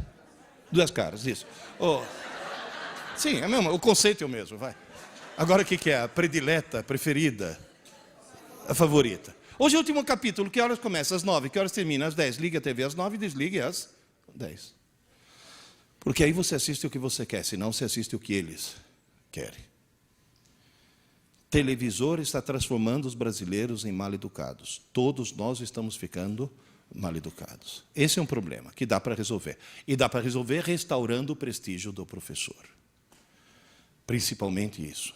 Duas Caras, isso. Oh. Sim, é mesmo. O conceito é o mesmo, vai. Agora o que é? A predileta, a preferida, a favorita. Hoje é o último capítulo. Que horas começa? Às 9. Que horas termina? Às 10. Liga a TV às 9 e desligue às 10. Porque aí você assiste o que você quer, senão você assiste o que eles querem. Televisor está transformando os brasileiros em mal-educados. Todos nós estamos ficando mal-educados. Esse é um problema que dá para resolver. E dá para resolver restaurando o prestígio do professor. Principalmente isso.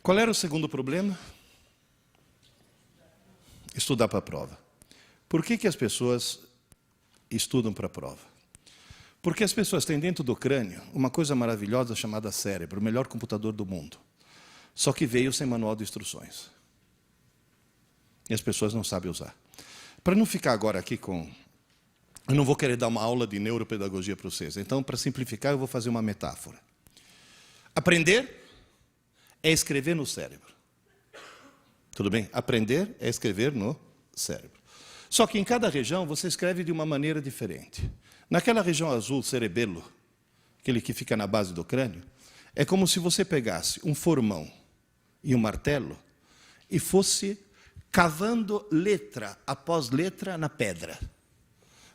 Qual era o segundo problema? Estudar para a prova. Por que as pessoas estudam para a prova? Porque as pessoas têm dentro do crânio uma coisa maravilhosa chamada cérebro, o melhor computador do mundo. Só que veio sem manual de instruções. E as pessoas não sabem usar. Para não ficar agora aqui com... Eu não vou querer dar uma aula de neuropedagogia para vocês. Então, para simplificar, eu vou fazer uma metáfora. Aprender é escrever no cérebro. Tudo bem? Aprender é escrever no cérebro. Só que em cada região você escreve de uma maneira diferente. Naquela região azul, cerebelo, aquele que fica na base do crânio, é como se você pegasse um formão e um martelo e fosse cavando letra após letra na pedra.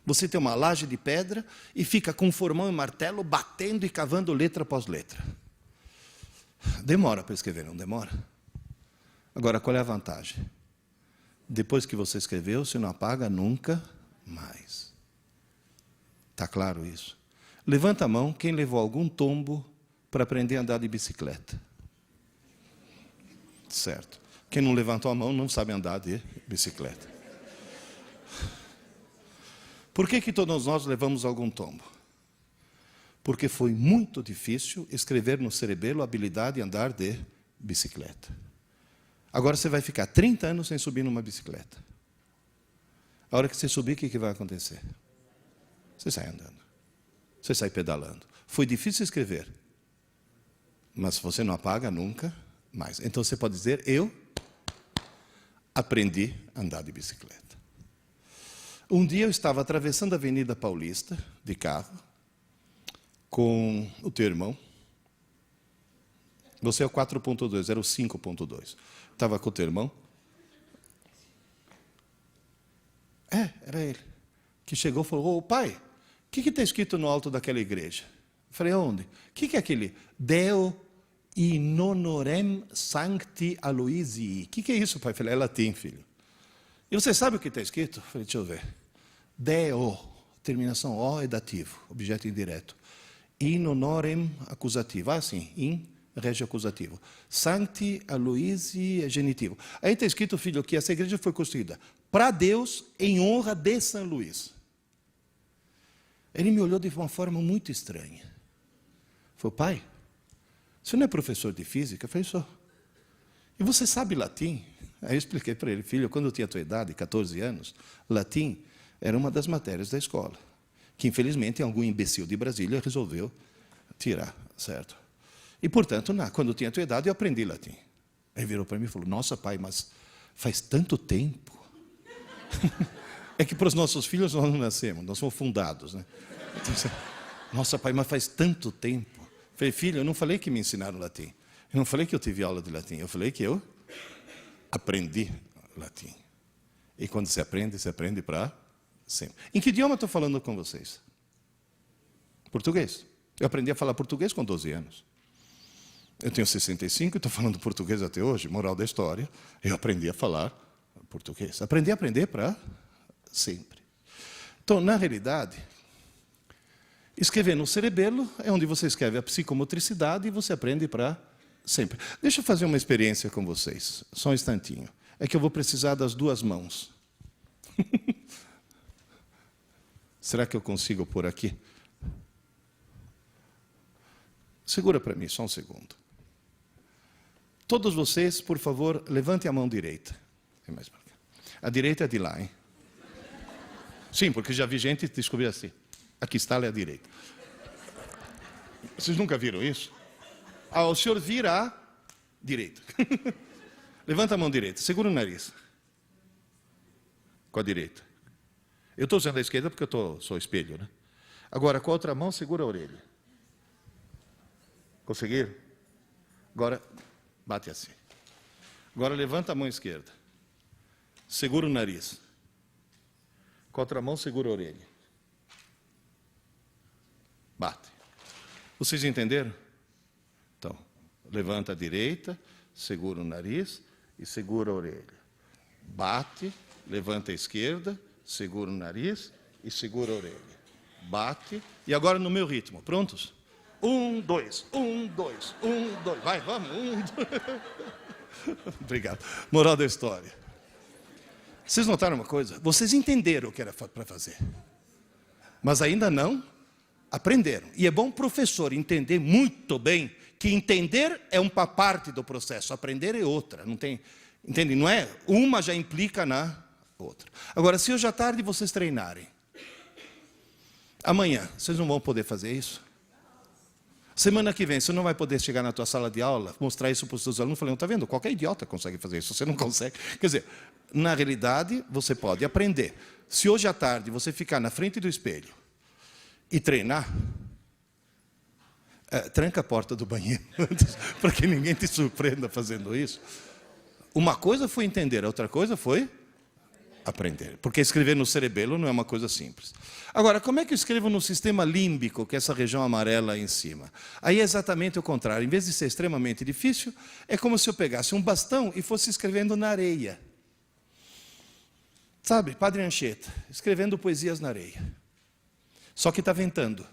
Você tem uma laje de pedra e fica com um formão e martelo batendo e cavando letra após letra. Demora para escrever, não demora? Agora, qual é a vantagem? Depois que você escreveu, você não apaga nunca mais. Está claro isso? Levanta a mão quem levou algum tombo para aprender a andar de bicicleta. Certo. Quem não levantou a mão não sabe andar de bicicleta. Por que todos nós levamos algum tombo? Porque foi muito difícil escrever no cerebelo a habilidade de andar de bicicleta. Agora você vai ficar 30 anos sem subir numa bicicleta. A hora que você subir, o que vai acontecer? Você sai andando. Você sai pedalando. Foi difícil escrever, mas você não apaga nunca mais. Então você pode dizer, eu aprendi a andar de bicicleta. Um dia eu estava atravessando a Avenida Paulista, de carro, com o teu irmão. Você é o 4.2, era o 5.2. Estava com o teu irmão. Era ele. Que chegou e falou, pai, o que está escrito no alto daquela igreja? Eu falei, aonde? O que é aquele? Deo in honorem sancti Aloisii. O que é isso, pai? Eu falei, é latim, filho. E você sabe o que está escrito? Eu falei, deixa eu ver. Deo, terminação O é dativo, objeto indireto. In honorem acusativo. Sim, in rege acusativo. Sancti Aloisii é genitivo. Aí está escrito, filho, que essa igreja foi construída para Deus em honra de São Luís. Ele me olhou de uma forma muito estranha. Falou, pai, você não é professor de física? Eu falei, sou. E você sabe latim? Aí eu expliquei para ele, filho, quando eu tinha a tua idade, 14 anos, latim era uma das matérias da escola, que infelizmente algum imbecil de Brasília resolveu tirar, certo? E, portanto, quando eu tinha a tua idade, eu aprendi latim. Aí virou para mim e falou, nossa, pai, mas faz tanto tempo. É que para os nossos filhos nós não nascemos, nós somos fundados, né? Então, nossa, pai, mas faz tanto tempo. Eu falei, filho, eu não falei que me ensinaram latim. Eu não falei que eu tive aula de latim. Eu falei que eu aprendi latim. E quando se aprende para sempre. Em que idioma eu estou falando com vocês? Português. Eu aprendi a falar português com 12 anos. Eu tenho 65 e estou falando português até hoje. Moral da história, eu aprendi a falar português. Aprendi a aprender para sempre. Então, na realidade, escrever no cerebelo é onde você escreve a psicomotricidade e você aprende para sempre. Deixa eu fazer uma experiência com vocês. Só um instantinho. É que eu vou precisar das duas mãos. Será que eu consigo pôr aqui? Segura para mim, só um segundo. Todos vocês, por favor, levantem a mão direita. A direita é de lá, hein? Sim, porque já vi gente descobrir assim. Aqui está, é a direita. Vocês nunca viram isso? O senhor vira a direita. Levanta a mão direita, segura o nariz. Com a direita. Eu estou usando a esquerda porque eu sou espelho, né? Agora, com a outra mão, segura a orelha. Conseguiram? Agora, bate assim. Agora, levanta a mão esquerda. Segura o nariz. Com a outra mão, segura a orelha. Bate. Vocês entenderam? Então, levanta a direita, segura o nariz e segura a orelha. Bate, levanta a esquerda, segura o nariz e segura a orelha. Bate. E agora no meu ritmo. Prontos? 1, 2, 1, 2, 1, 2. Vai, vamos. 1, 2. Obrigado. Moral da história. Vocês notaram uma coisa? Vocês entenderam o que era para fazer. Mas ainda não aprenderam. E é bom o professor entender muito bem que entender é uma parte do processo, aprender é outra. Não tem, entende? Não é? Uma já implica na outra. Agora, se hoje à tarde vocês treinarem, amanhã vocês não vão poder fazer isso? Semana que vem, você não vai poder chegar na tua sala de aula, mostrar isso para os seus alunos, falando, está vendo? Qualquer idiota consegue fazer isso, você não consegue. Quer dizer, na realidade, você pode aprender. Se hoje à tarde você ficar na frente do espelho e treinar, tranca a porta do banheiro, para que ninguém te surpreenda fazendo isso. Uma coisa foi entender, a outra coisa foi aprender. Porque escrever no cerebelo não é uma coisa simples. Agora, como é que eu escrevo no sistema límbico, que é essa região amarela aí em cima? Aí é exatamente o contrário. Em vez de ser extremamente difícil, é como se eu pegasse um bastão e fosse escrevendo na areia. Sabe, Padre Anchieta, escrevendo poesias na areia. Só que está ventando.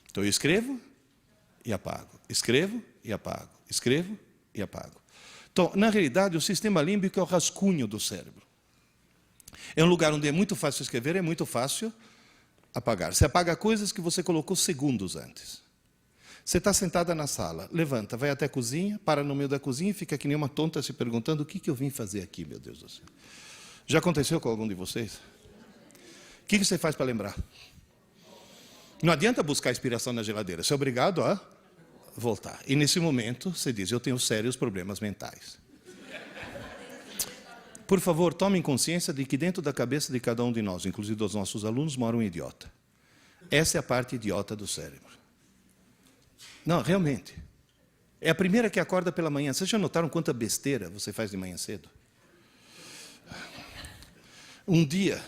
Então eu escrevo e apago. Escrevo e apago. Escrevo e apago. Então, na realidade, o sistema límbico é o rascunho do cérebro. É um lugar onde é muito fácil escrever, é muito fácil apagar. Você apaga coisas que você colocou segundos antes. Você está sentada na sala, levanta, vai até a cozinha, para no meio da cozinha e fica que nem uma tonta se perguntando o que eu vim fazer aqui, meu Deus do céu. Já aconteceu com algum de vocês? O que você faz para lembrar? Não adianta buscar inspiração na geladeira, você é obrigado a voltar. E nesse momento, você diz, eu tenho sérios problemas mentais. Por favor, tomem consciência de que dentro da cabeça de cada um de nós, inclusive dos nossos alunos, mora um idiota. Essa é a parte idiota do cérebro. Não, realmente. É a primeira que acorda pela manhã. Vocês já notaram quanta besteira você faz de manhã cedo? Num dia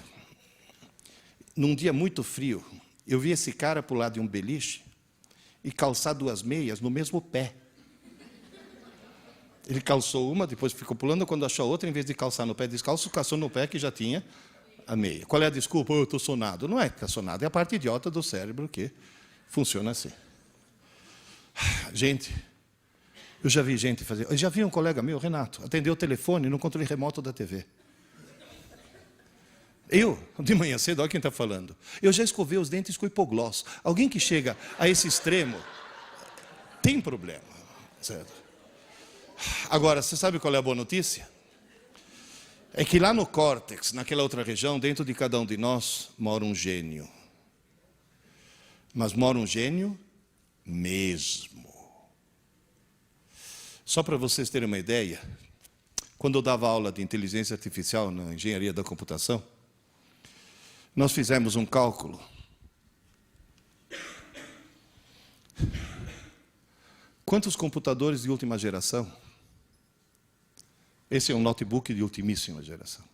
muito frio, eu vi esse cara pular de um beliche e calçar 2 meias no mesmo pé. Ele calçou uma, depois ficou pulando, quando achou outra, em vez de calçar no pé descalço, calçou no pé que já tinha a meia. Qual é a desculpa? Eu estou sonado. Não é que está sonado, é a parte idiota do cérebro que funciona assim. Gente, eu já vi gente fazer... Eu já vi um colega meu, Renato, atendeu o telefone no controle remoto da TV. Eu, de manhã cedo, olha quem está falando. Eu já escovei os dentes com hipoglós. Alguém que chega a esse extremo tem problema, certo? Agora, você sabe qual é a boa notícia? É que lá no córtex, naquela outra região, dentro de cada um de nós, mora um gênio. Mas mora um gênio mesmo. Só para vocês terem uma ideia, quando eu dava aula de inteligência artificial na engenharia da computação, nós fizemos um cálculo. Quantos computadores de última geração? Esse é um notebook de ultimíssima geração.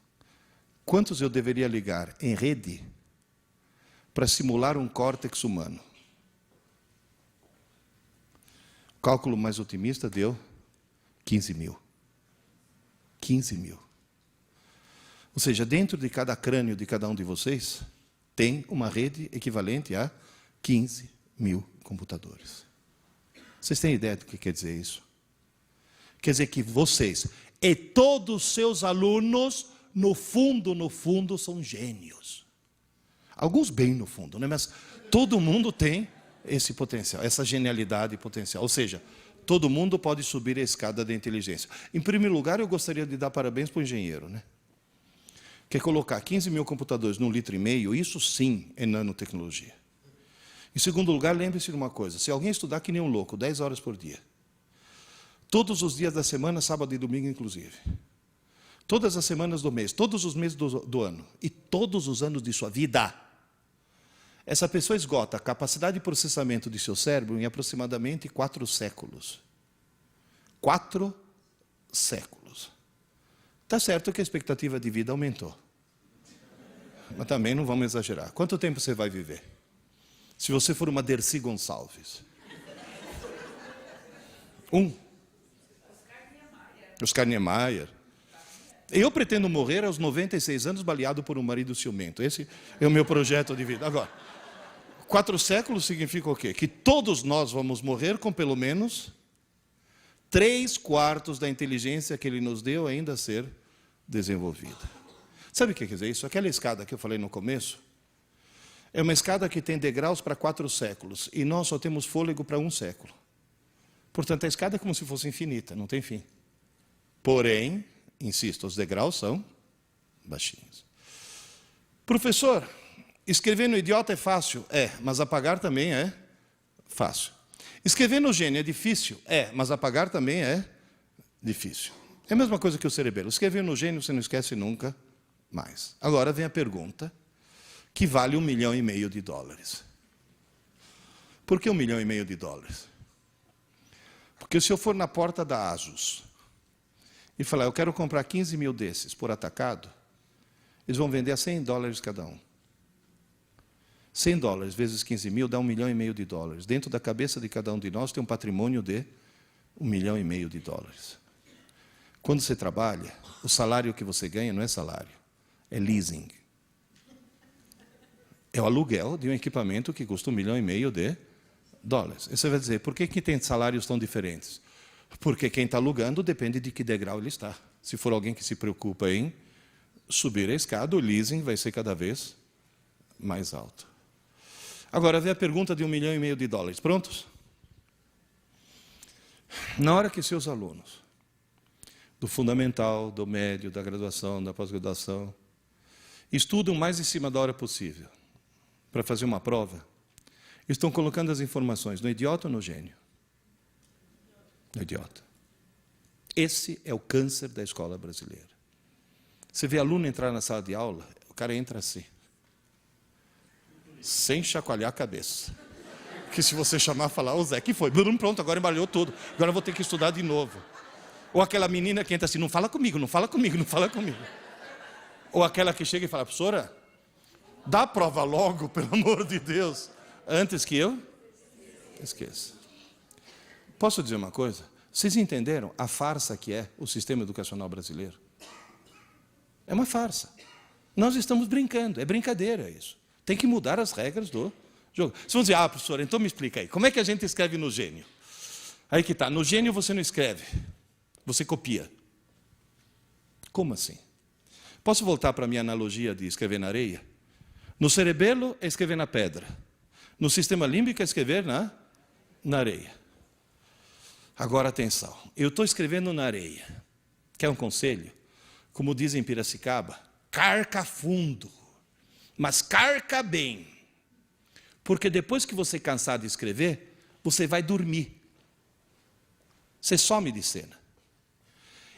Quantos eu deveria ligar em rede para simular um córtex humano? O cálculo mais otimista deu 15 mil. 15 mil. Ou seja, dentro de cada crânio de cada um de vocês, tem uma rede equivalente a 15 mil computadores. Vocês têm ideia do que quer dizer isso? Quer dizer que vocês e todos os seus alunos, no fundo, são gênios. Alguns bem no fundo, né? Mas todo mundo tem esse potencial, essa genialidade potencial. Ou seja, todo mundo pode subir a escada da inteligência. Em primeiro lugar, eu gostaria de dar parabéns para o engenheiro, né? Que é colocar 15 mil computadores num 1,5 litro, isso sim é nanotecnologia. Em segundo lugar, lembre-se de uma coisa, se alguém estudar que nem um louco, 10 horas por dia, todos os dias da semana, sábado e domingo inclusive, todas as semanas do mês, todos os meses do ano, e todos os anos de sua vida, essa pessoa esgota a capacidade de processamento de seu cérebro em aproximadamente 4 séculos. 4 séculos. Está certo que a expectativa de vida aumentou. Mas também não vamos exagerar. Quanto tempo você vai viver? Se você for uma Dercy Gonçalves. Oscar Niemeyer. Eu pretendo morrer aos 96 anos baleado por um marido ciumento. Esse é o meu projeto de vida. Agora, 4 séculos significa o quê? Que todos nós vamos morrer com pelo menos 3/4 da inteligência que ele nos deu ainda a ser desenvolvida. Sabe o que quer dizer isso? Aquela escada que eu falei no começo, é uma escada que tem degraus para 4 séculos, e nós só temos fôlego para 1 século. Portanto, a escada é como se fosse infinita, não tem fim. Porém, insisto, os degraus são baixinhos. Professor, escrever no idiota é fácil? É, mas apagar também é fácil. Escrever no gênio é difícil? É, mas apagar também é difícil. É a mesma coisa que o cerebelo. Escrever no gênio você não esquece nunca mais. Agora vem a pergunta que vale $1,5 milhão. Por que $1,5 milhão? Porque se eu for na porta da ASUS e falar, eu quero comprar 15 mil desses por atacado, eles vão vender a $100 cada um. $100 vezes 15 mil dá $1,5 milhão. Dentro da cabeça de cada um de nós tem um patrimônio de $1,5 milhão. Quando você trabalha, o salário que você ganha não é salário, é leasing. É o aluguel de um equipamento que custa $1,5 milhão. E você vai dizer, por que tem salários tão diferentes? Porque quem está alugando depende de que degrau ele está. Se for alguém que se preocupa em subir a escada, o leasing vai ser cada vez mais alto. Agora, vem a pergunta de $1,5 milhão. Prontos? Na hora que seus alunos, do fundamental, do médio, da graduação, da pós-graduação, estudam mais em cima da hora possível para fazer uma prova, estão colocando as informações no idiota ou no gênio? No idiota. Esse é o câncer da escola brasileira. Você vê aluno entrar na sala de aula, o cara entra assim. sem chacoalhar a cabeça. Que se você chamar, falar, ô Zé, que foi? Pronto, agora embaralhou tudo. Agora eu vou ter que estudar de novo. Ou aquela menina que entra assim, não fala comigo, não fala comigo, não fala comigo. Ou aquela que chega e fala, professora, dá a prova logo, pelo amor de Deus, antes que eu esqueça. Posso dizer uma coisa? Vocês entenderam a farsa que é o sistema educacional brasileiro? É uma farsa. Nós estamos brincando, é brincadeira isso. Tem que mudar as regras do jogo. Vocês vão dizer, professor, então me explica aí, como é que a gente escreve no Gênio? Aí que está, no Gênio você não escreve, você copia. Como assim? Posso voltar para a minha analogia de escrever na areia? No cerebelo é escrever na pedra. No sistema límbico é escrever na areia. Agora atenção, eu estou escrevendo na areia. Quer um conselho? Como dizem em Piracicaba, carca fundo, mas carca bem. Porque depois que você cansar de escrever, você vai dormir. Você some de cena.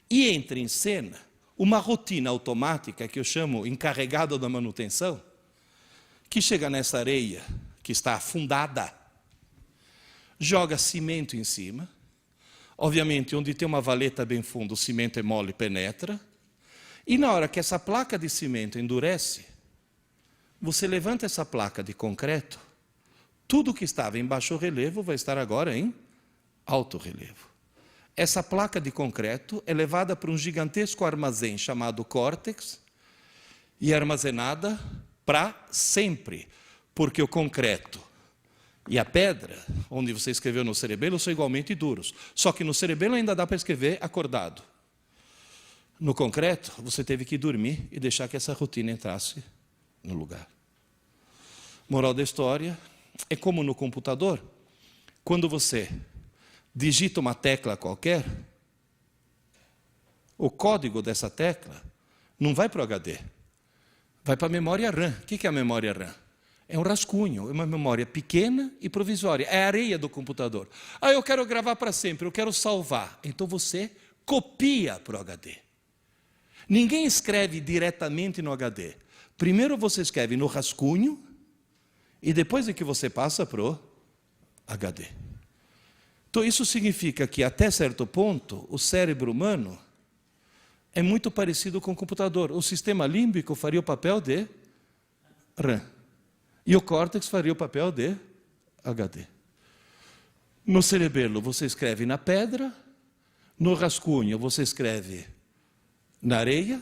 E entra em cena uma rotina automática, que eu chamo encarregado da manutenção, que chega nessa areia, que está afundada, joga cimento em cima. Obviamente, onde tem uma valeta bem funda, o cimento é mole e penetra. E na hora que essa placa de cimento endurece, você levanta essa placa de concreto, tudo que estava em baixo relevo vai estar agora em alto relevo. Essa placa de concreto é levada para um gigantesco armazém chamado córtex e é armazenada para sempre, porque o concreto e a pedra, onde você escreveu no cerebelo, são igualmente duros. Só que no cerebelo ainda dá para escrever acordado. No concreto, você teve que dormir e deixar que essa rotina entrasse no lugar. Moral da história, é como no computador, quando você digita uma tecla qualquer, o código dessa tecla não vai para o HD, vai para a memória RAM. O que é a memória RAM? É um rascunho, é uma memória pequena e provisória, é a areia do computador. Eu quero gravar para sempre, eu quero salvar. Então você copia para o HD. Ninguém escreve diretamente no HD. Primeiro você escreve no rascunho e depois é que você passa para o HD. Então isso significa que até certo ponto o cérebro humano é muito parecido com o computador. O sistema límbico faria o papel de RAM. E o córtex faria o papel de HD. No cerebelo você escreve na pedra, no rascunho você escreve na areia,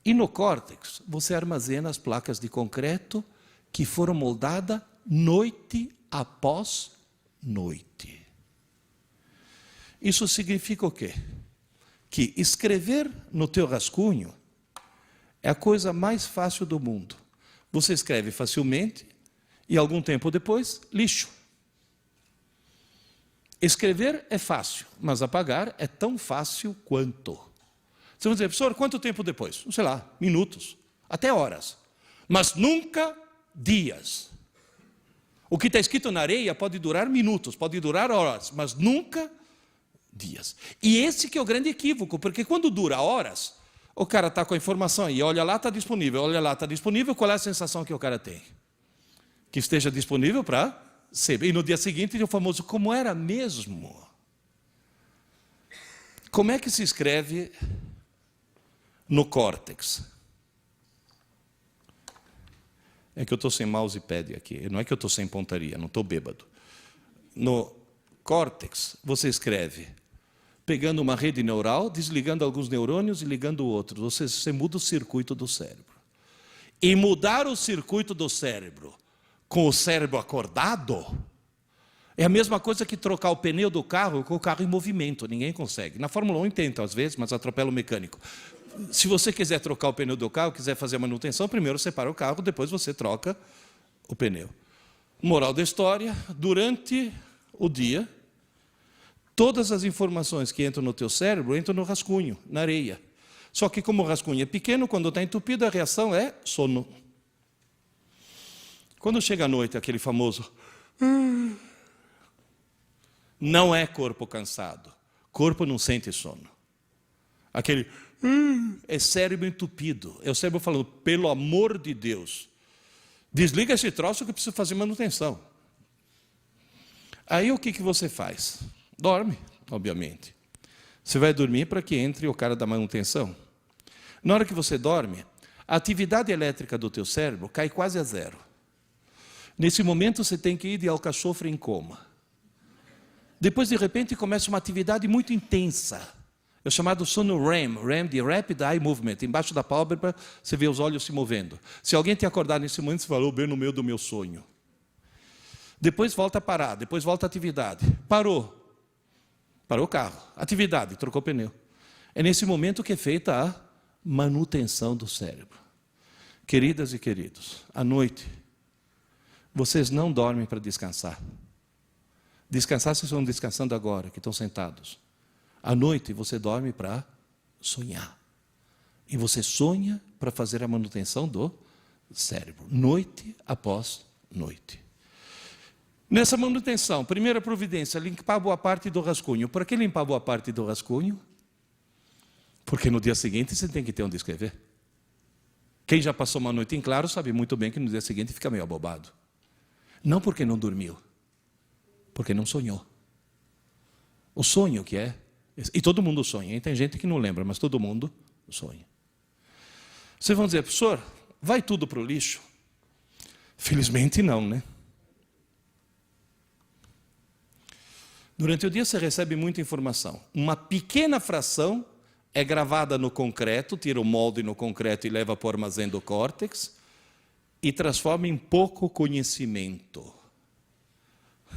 e no córtex você armazena as placas de concreto que foram moldadas noite após noite. Isso significa o quê? Que escrever no teu rascunho é a coisa mais fácil do mundo. Você escreve facilmente e algum tempo depois, lixo. Escrever é fácil, mas apagar é tão fácil quanto. Você vai dizer, professor, quanto tempo depois? Sei lá, minutos, até horas. Mas nunca dias. O que está escrito na areia pode durar minutos, pode durar horas, mas nunca dias. E esse que é o grande equívoco, porque quando dura horas, o cara está com a informação aí, olha lá, está disponível, olha lá, está disponível, qual é a sensação que o cara tem? Que esteja disponível para sempre. E no dia seguinte, o famoso, como era mesmo? Como é que se escreve no córtex? É que eu estou sem mousepad aqui, não é que eu estou sem pontaria, não estou bêbado. No córtex, você escreve pegando uma rede neural, desligando alguns neurônios e ligando outros. Você muda o circuito do cérebro. E mudar o circuito do cérebro com o cérebro acordado é a mesma coisa que trocar o pneu do carro com o carro em movimento. Ninguém consegue. Na Fórmula 1 tenta às vezes, mas atropela o mecânico. Se você quiser trocar o pneu do carro, quiser fazer a manutenção, primeiro você para o carro, depois você troca o pneu. Moral da história, durante o dia, todas as informações que entram no teu cérebro entram no rascunho, na areia. Só que como o rascunho é pequeno, quando está entupido, a reação é sono. Quando chega à noite, aquele famoso... Não é corpo cansado. Corpo não sente sono. Aquele... É cérebro entupido. É o cérebro falando, pelo amor de Deus, Desliga esse troço que eu preciso fazer manutenção. Aí o que você faz? Dorme, obviamente. Você vai dormir para que entre o cara da manutenção. Na hora que você dorme, a atividade elétrica do teu cérebro cai quase a zero. Nesse momento você tem que ir de alcachofre em coma. Depois, de repente, começa uma atividade muito intensa. É o chamado sono REM, REM de Rapid Eye Movement. Embaixo da pálpebra, você vê os olhos se movendo. Se alguém te acordar nesse momento, você falou, bem no meio do meu sonho. Depois volta a parar, depois volta a atividade. Parou. Parou o carro. Atividade, trocou o pneu. É nesse momento que é feita a manutenção do cérebro. Queridas e queridos, à noite, vocês não dormem para descansar. Descansar, vocês estão descansando agora, que estão sentados. À noite, você dorme para sonhar. E você sonha para fazer a manutenção do cérebro, noite após noite. Nessa manutenção, primeira providência, limpar boa parte do rascunho. Por que limpar boa parte do rascunho? Porque no dia seguinte você tem que ter onde escrever. Quem já passou uma noite em claro sabe muito bem que no dia seguinte fica meio abobado. Não porque não dormiu, porque não sonhou. O sonho que é, e todo mundo sonha, hein? Tem gente que não lembra, mas todo mundo sonha. Vocês vão dizer, professor, vai tudo para o lixo? Felizmente não, né? Durante o dia você recebe muita informação. Uma pequena fração é gravada no concreto, tira o molde no concreto e leva para o armazém do córtex e transforma em pouco conhecimento.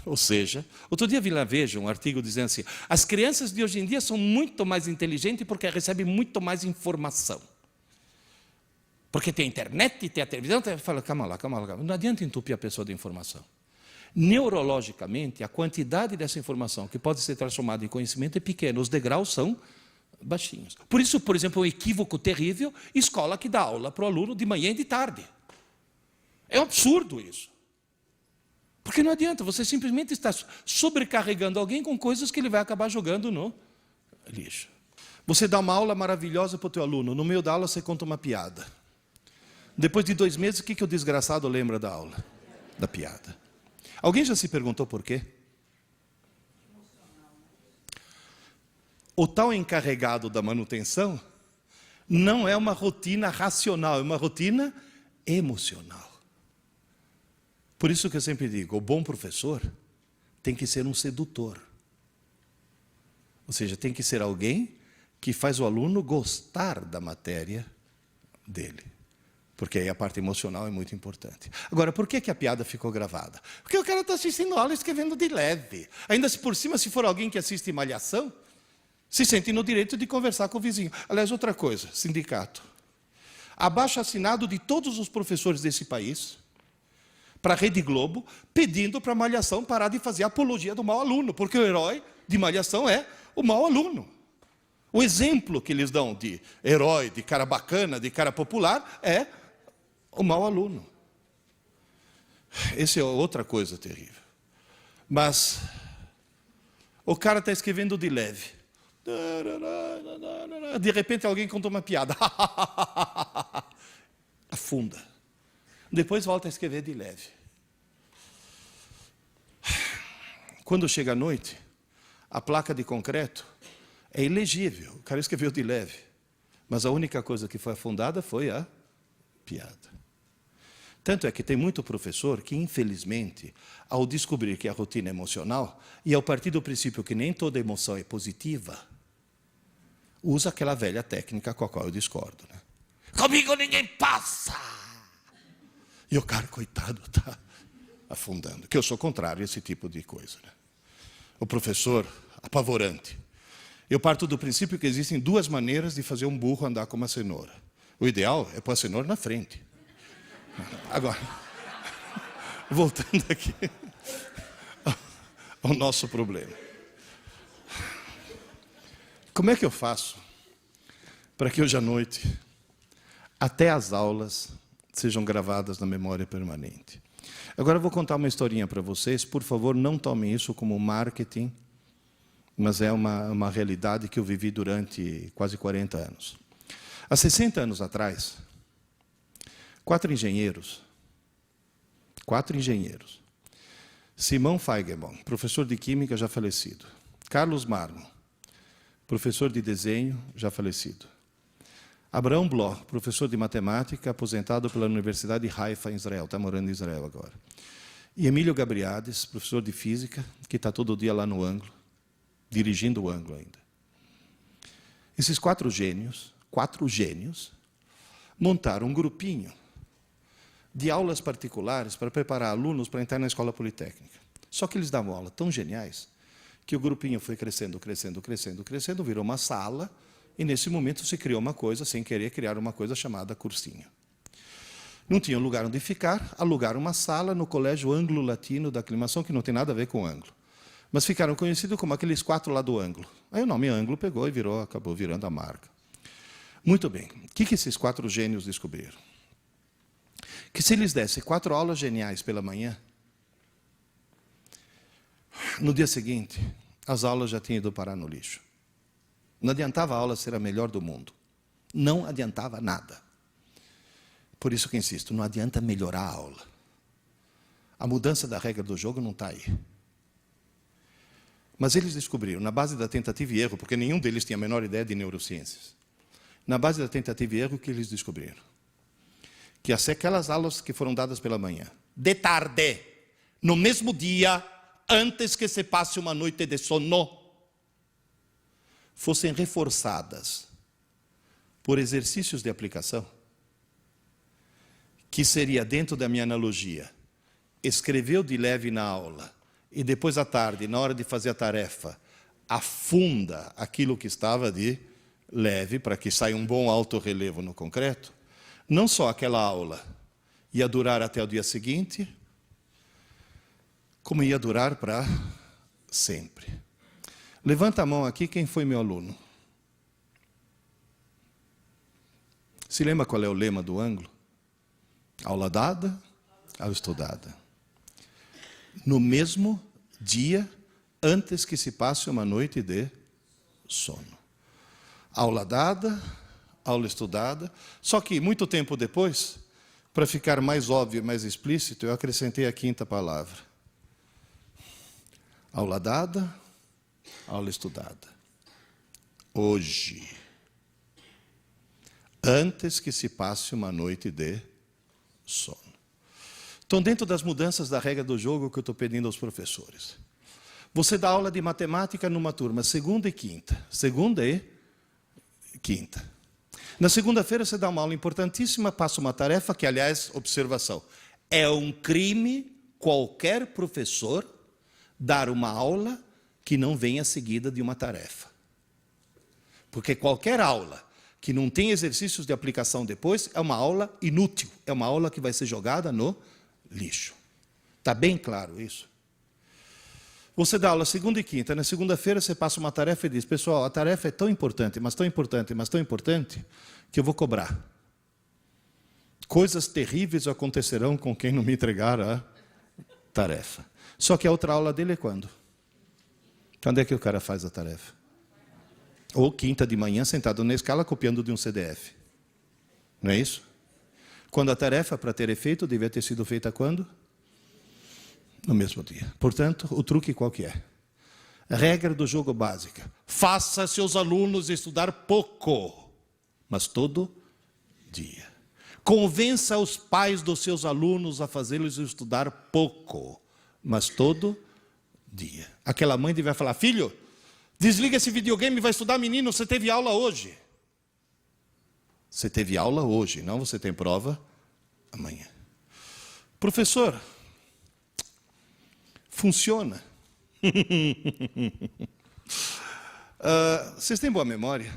Ou seja, outro dia vi lá, veja, um artigo dizendo assim, as crianças de hoje em dia são muito mais inteligentes porque recebem muito mais informação. Porque tem a internet, tem a televisão, fala, calma lá. Não adianta entupir a pessoa de informação. Neurologicamente, a quantidade dessa informação que pode ser transformada em conhecimento é pequena, os degraus são baixinhos. Por isso, por exemplo, um equívoco terrível, escola que dá aula para o aluno de manhã e de tarde. É um absurdo isso. Porque não adianta, você simplesmente está sobrecarregando alguém com coisas que ele vai acabar jogando no lixo. Você dá uma aula maravilhosa para o teu aluno, no meio da aula você conta uma piada. Depois de 2 meses, o que o desgraçado lembra da aula? Da piada. Alguém já se perguntou por quê? O tal encarregado da manutenção não é uma rotina racional, é uma rotina emocional. Por isso que eu sempre digo, o bom professor tem que ser um sedutor. Ou seja, tem que ser alguém que faz o aluno gostar da matéria dele. Porque aí a parte emocional é muito importante. Agora, por que a piada ficou gravada? Porque o cara está assistindo a aula escrevendo de leve. Ainda se por cima, se for alguém que assiste Malhação, se sente no direito de conversar com o vizinho. Aliás, outra coisa, sindicato. Abaixo-assinado de todos os professores desse país, para a Rede Globo, pedindo para a Malhação parar de fazer apologia do mau aluno, porque o herói de Malhação é o mau aluno. O exemplo que eles dão de herói, de cara bacana, de cara popular, é o mau aluno. Essa é outra coisa terrível. Mas o cara está escrevendo de leve. De repente alguém conta uma piada. Afunda. Depois volta a escrever de leve. Quando chega a noite, a placa de concreto é ilegível. O cara escreveu de leve. Mas a única coisa que foi afundada foi a piada. Tanto é que tem muito professor que, infelizmente, ao descobrir que a rotina é emocional, e ao partir do princípio que nem toda emoção é positiva, usa aquela velha técnica com a qual eu discordo. Né? Comigo ninguém passa! E o cara, coitado, está afundando. Que eu sou contrário a esse tipo de coisa. Né? O professor, apavorante. Eu parto do princípio que existem 2 maneiras de fazer um burro andar com uma cenoura. O ideal é pôr a cenoura na frente. Agora, voltando aqui ao nosso problema. Como é que eu faço para que hoje à noite, até as aulas, sejam gravadas na memória permanente? Agora eu vou contar uma historinha para vocês. Por favor, não tomem isso como marketing, mas é uma realidade que eu vivi durante quase 40 anos. Há 60 anos atrás, 4 engenheiros 4 engenheiros. Simão Feigenbaum, professor de Química, já falecido. Carlos Marmo, professor de Desenho, já falecido. Abraão Bloch, professor de Matemática, aposentado pela Universidade de Haifa, em Israel, está morando em Israel agora. E Emílio Gabriades, professor de Física, que está todo dia lá no ângulo, dirigindo o ângulo ainda. Esses 4 gênios, montaram um grupinho de aulas particulares para preparar alunos para entrar na escola politécnica. Só que eles davam aula tão geniais que o grupinho foi crescendo, virou uma sala, e nesse momento se criou uma coisa, sem querer criar uma coisa chamada cursinho. Não tinham lugar onde ficar, alugaram uma sala no Colégio Anglo-Latino da Aclimação, que não tem nada a ver com ângulo. Mas ficaram conhecidos como aqueles 4 lá do ângulo. Aí o nome ângulo pegou e acabou virando a marca. Muito bem. O que esses 4 gênios descobriram? Que se eles dessem 4 aulas geniais pela manhã, no dia seguinte, as aulas já tinham ido parar no lixo. Não adiantava a aula ser a melhor do mundo. Não adiantava nada. Por isso que insisto, não adianta melhorar a aula. A mudança da regra do jogo não está aí. Mas eles descobriram, na base da tentativa e erro, porque nenhum deles tinha a menor ideia de neurociências, na base da tentativa e erro, que eles descobriram? Que aquelas aulas que foram dadas pela manhã, de tarde, no mesmo dia, antes que se passe uma noite de sono, fossem reforçadas por exercícios de aplicação, que seria, dentro da minha analogia, escreveu de leve na aula, e depois à tarde, na hora de fazer a tarefa, afunda aquilo que estava de leve, para que saia um bom alto relevo no concreto, não só aquela aula ia durar até o dia seguinte, como ia durar para sempre. Levanta a mão aqui quem foi meu aluno. Se lembra qual é o lema do ângulo? Aula dada, aula estudada. No mesmo dia, antes que se passe uma noite de sono. Aula dada, aula estudada. Só que, muito tempo depois, para ficar mais óbvio e mais explícito, eu acrescentei a 5ª palavra. Aula dada, aula estudada. Hoje. Antes que se passe uma noite de sono. Então, dentro das mudanças da regra do jogo que eu estou pedindo aos professores, você dá aula de matemática numa turma, segunda e quinta. Na segunda-feira você dá uma aula importantíssima, passa uma tarefa que, aliás, observação, é um crime qualquer professor dar uma aula que não venha seguida de uma tarefa. Porque qualquer aula que não tem exercícios de aplicação depois é uma aula inútil, é uma aula que vai ser jogada no lixo. Está bem claro isso? Você dá aula segunda e quinta, na segunda-feira você passa uma tarefa e diz, pessoal, a tarefa é tão importante, mas tão importante, mas tão importante, que eu vou cobrar. Coisas terríveis acontecerão com quem não me entregar a tarefa. Só que a outra aula dele é quando? Quando é que o cara faz a tarefa? Ou quinta de manhã, sentado na escala, copiando de um CDF. Não é isso? Quando a tarefa, para ter efeito, devia ter sido feita quando? No mesmo dia. Portanto, o truque qual que é? A regra do jogo básica. Faça seus alunos estudar pouco, mas todo dia. Convença os pais dos seus alunos a fazê-los estudar pouco, mas todo dia. Aquela mãe devia falar, filho, desliga esse videogame e vai estudar, menino, você teve aula hoje. Você teve aula hoje, não você tem prova amanhã. Professor, funciona. Vocês têm boa memória?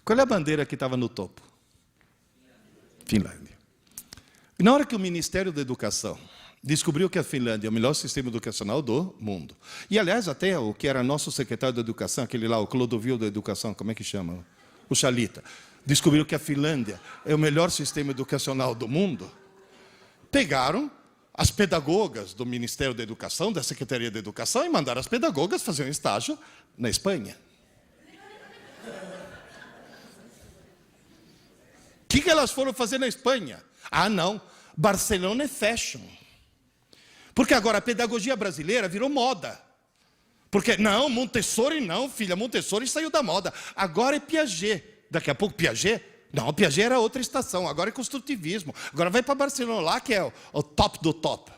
Qual é a bandeira que estava no topo? Finlândia. Na hora que o Ministério da Educação descobriu que a Finlândia é o melhor sistema educacional do mundo, e aliás até o que era nosso secretário da Educação, aquele lá, o Clodovil da Educação, como é que chama? O Chalita, descobriu que a Finlândia é o melhor sistema educacional do mundo, pegaram as pedagogas do Ministério da Educação, da Secretaria da Educação, e mandaram as pedagogas fazer um estágio na Espanha. O que elas foram fazer na Espanha? Ah, não, Barcelona é fashion. Porque agora a pedagogia brasileira virou moda. Porque, não, Montessori não, filha, Montessori saiu da moda. Agora é Piaget. Daqui a pouco Piaget? Não, Piaget era outra estação, agora é construtivismo. Agora vai para Barcelona lá, que é o top do top.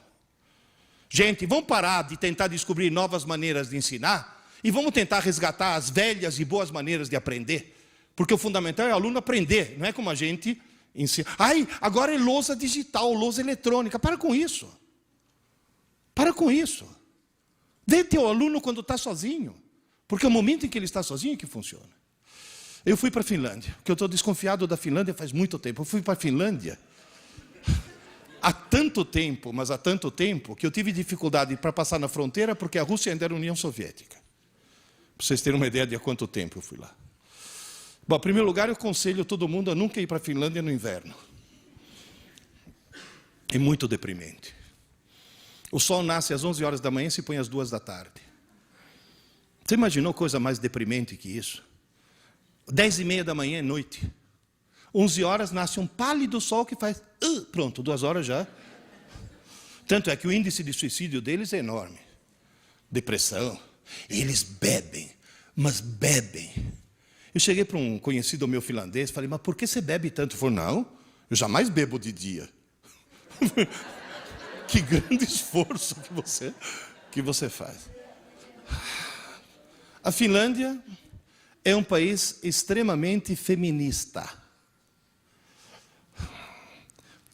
Gente, vamos parar de tentar descobrir novas maneiras de ensinar e vamos tentar resgatar as velhas e boas maneiras de aprender. Porque o fundamental é o aluno aprender, não é como a gente ensina. Ai, agora é lousa digital, lousa eletrônica. Para com isso. Para com isso. Vê teu aluno quando está sozinho. Porque é o momento em que ele está sozinho que funciona. Eu fui para a Finlândia, porque eu estou desconfiado da Finlândia faz muito tempo. Eu fui para a Finlândia há tanto tempo, mas há tanto tempo, que eu tive dificuldade para passar na fronteira, porque a Rússia ainda era União Soviética. Para vocês terem uma ideia de há quanto tempo eu fui lá. Bom, em primeiro lugar, eu aconselho todo mundo a nunca ir para a Finlândia no inverno. É muito deprimente. O sol nasce às 11 horas da manhã e se põe às 2 da tarde. Você imaginou coisa mais deprimente que isso? 10h30 da manhã é noite. 11 horas nasce um pálido sol que faz... pronto, 2 horas já. Tanto é que o índice de suicídio deles é enorme. Depressão. Eles bebem, mas bebem. Eu cheguei para um conhecido meu finlandês, falei, mas por que você bebe tanto? Ele falou, não, eu jamais bebo de dia. Que grande esforço que você faz. A Finlândia é um país extremamente feminista.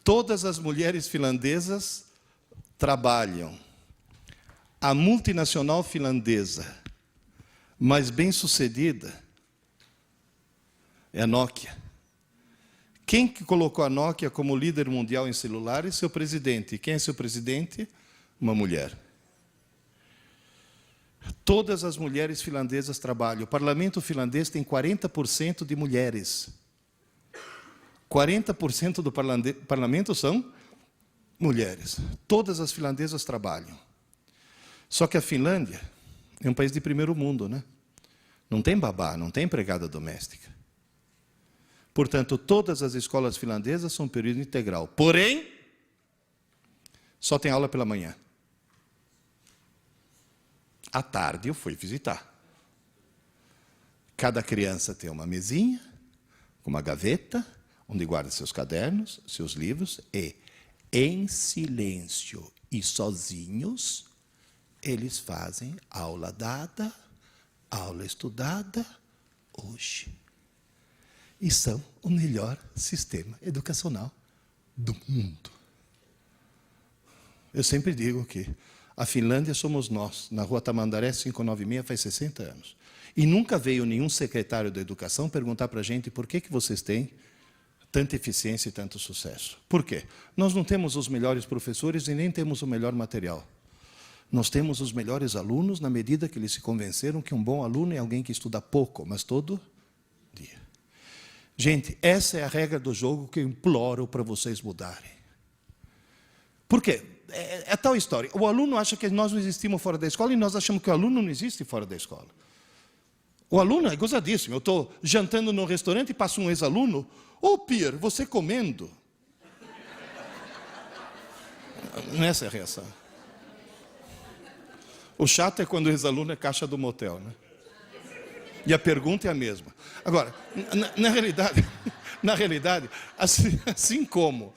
Todas as mulheres finlandesas trabalham. A multinacional finlandesa mais bem-sucedida é a Nokia. Quem que colocou a Nokia como líder mundial em celulares? Seu presidente. Quem é seu presidente? Uma mulher. Todas as mulheres finlandesas trabalham. O parlamento finlandês tem 40% de mulheres. 40% do parlamento são mulheres. Todas as finlandesas trabalham. Só que a Finlândia é um país de primeiro mundo, né? Não tem babá, não tem empregada doméstica. Portanto, todas as escolas finlandesas são período integral. Porém, só tem aula pela manhã. À tarde eu fui visitar. Cada criança tem uma mesinha, uma gaveta, onde guarda seus cadernos, seus livros, e em silêncio e sozinhos, eles fazem aula dada, aula estudada, hoje. E são o melhor sistema educacional do mundo. Eu sempre digo que a Finlândia somos nós, na rua Tamandaré 596, faz 60 anos. E nunca veio nenhum secretário da educação perguntar para a gente por que vocês têm tanta eficiência e tanto sucesso. Por quê? Nós não temos os melhores professores e nem temos o melhor material. Nós temos os melhores alunos na medida que eles se convenceram que um bom aluno é alguém que estuda pouco, mas todo dia. Gente, essa é a regra do jogo que eu imploro para vocês mudarem. Por quê? É tal história. O aluno acha que nós não existimos fora da escola e nós achamos que o aluno não existe fora da escola. O aluno é gozadíssimo. Eu estou jantando num restaurante e passa um ex-aluno. Ô, Pierre, você comendo? Essa é a reação. O chato é quando o ex-aluno é caixa do motel, né? E a pergunta é a mesma. Agora, na realidade, assim como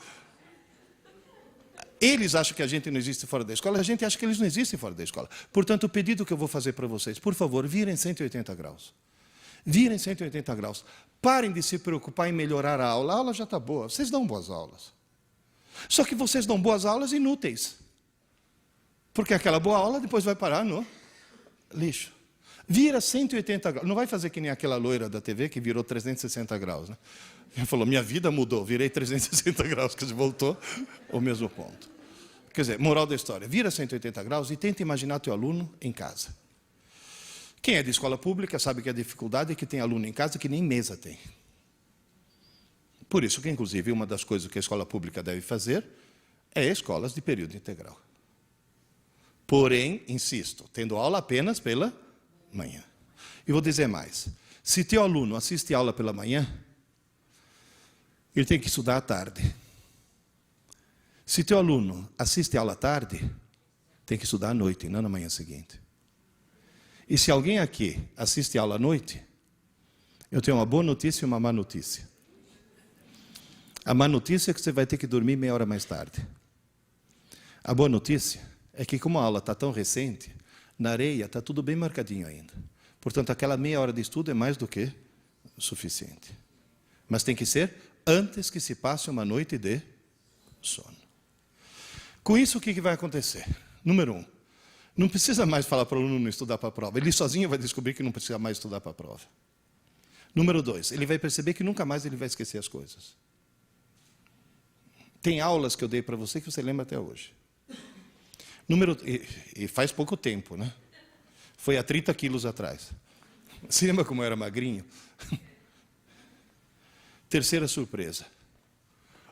eles acham que a gente não existe fora da escola, a gente acha que eles não existem fora da escola. Portanto, o pedido que eu vou fazer para vocês, por favor, virem 180 graus. Virem 180 graus. Parem de se preocupar em melhorar a aula. A aula já está boa. Vocês dão boas aulas. Só que vocês dão boas aulas inúteis. Porque aquela boa aula depois vai parar no lixo. Vira 180 graus. Não vai fazer que nem aquela loira da TV que virou 360 graus. Né? Ela falou, minha vida mudou, virei 360 graus, que voltou ao mesmo ponto. Quer dizer, moral da história, vira 180 graus e tenta imaginar teu aluno em casa. Quem é de escola pública sabe que a dificuldade é que tem aluno em casa que nem mesa tem. Por isso que, inclusive, uma das coisas que a escola pública deve fazer é escolas de período integral. Porém, insisto, tendo aula apenas pela manhã. E vou dizer mais. Se teu aluno assiste aula pela manhã, ele tem que estudar à tarde. Se teu aluno assiste aula à tarde, tem que estudar à noite, não na manhã seguinte. E se alguém aqui assiste aula à noite, eu tenho uma boa notícia e uma má notícia. A má notícia é que você vai ter que dormir meia hora mais tarde. A boa notícia é que, como a aula está tão recente, na areia está tudo bem marcadinho ainda. Portanto, aquela meia hora de estudo é mais do que suficiente. Mas tem que ser antes que se passe uma noite de sono. Com isso, o que vai acontecer? Número 1, não precisa mais falar para o aluno não estudar para a prova. Ele sozinho vai descobrir que não precisa mais estudar para a prova. Número 2, ele vai perceber que nunca mais ele vai esquecer as coisas. Tem aulas que eu dei para você que você lembra até hoje. E faz pouco tempo, né? Foi há 30 quilos atrás. Você lembra como eu era magrinho? Terceira surpresa.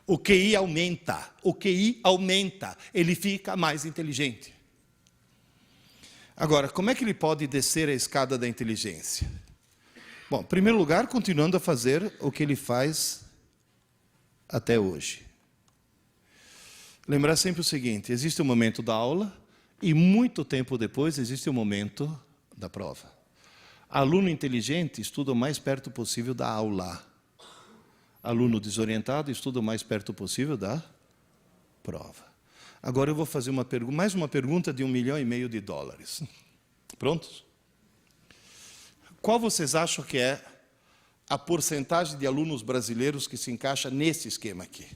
O QI aumenta. O QI aumenta. Ele fica mais inteligente. Agora, como é que ele pode descer a escada da inteligência? Bom, em primeiro lugar, continuando a fazer o que ele faz até hoje. Lembrar sempre o seguinte, existe o momento da aula e muito tempo depois existe o momento da prova. Aluno inteligente estuda o mais perto possível da aula. Aluno desorientado estuda o mais perto possível da prova. Agora eu vou fazer mais uma pergunta de $1,5 milhão. Prontos? Qual vocês acham que é a porcentagem de alunos brasileiros que se encaixa nesse esquema aqui?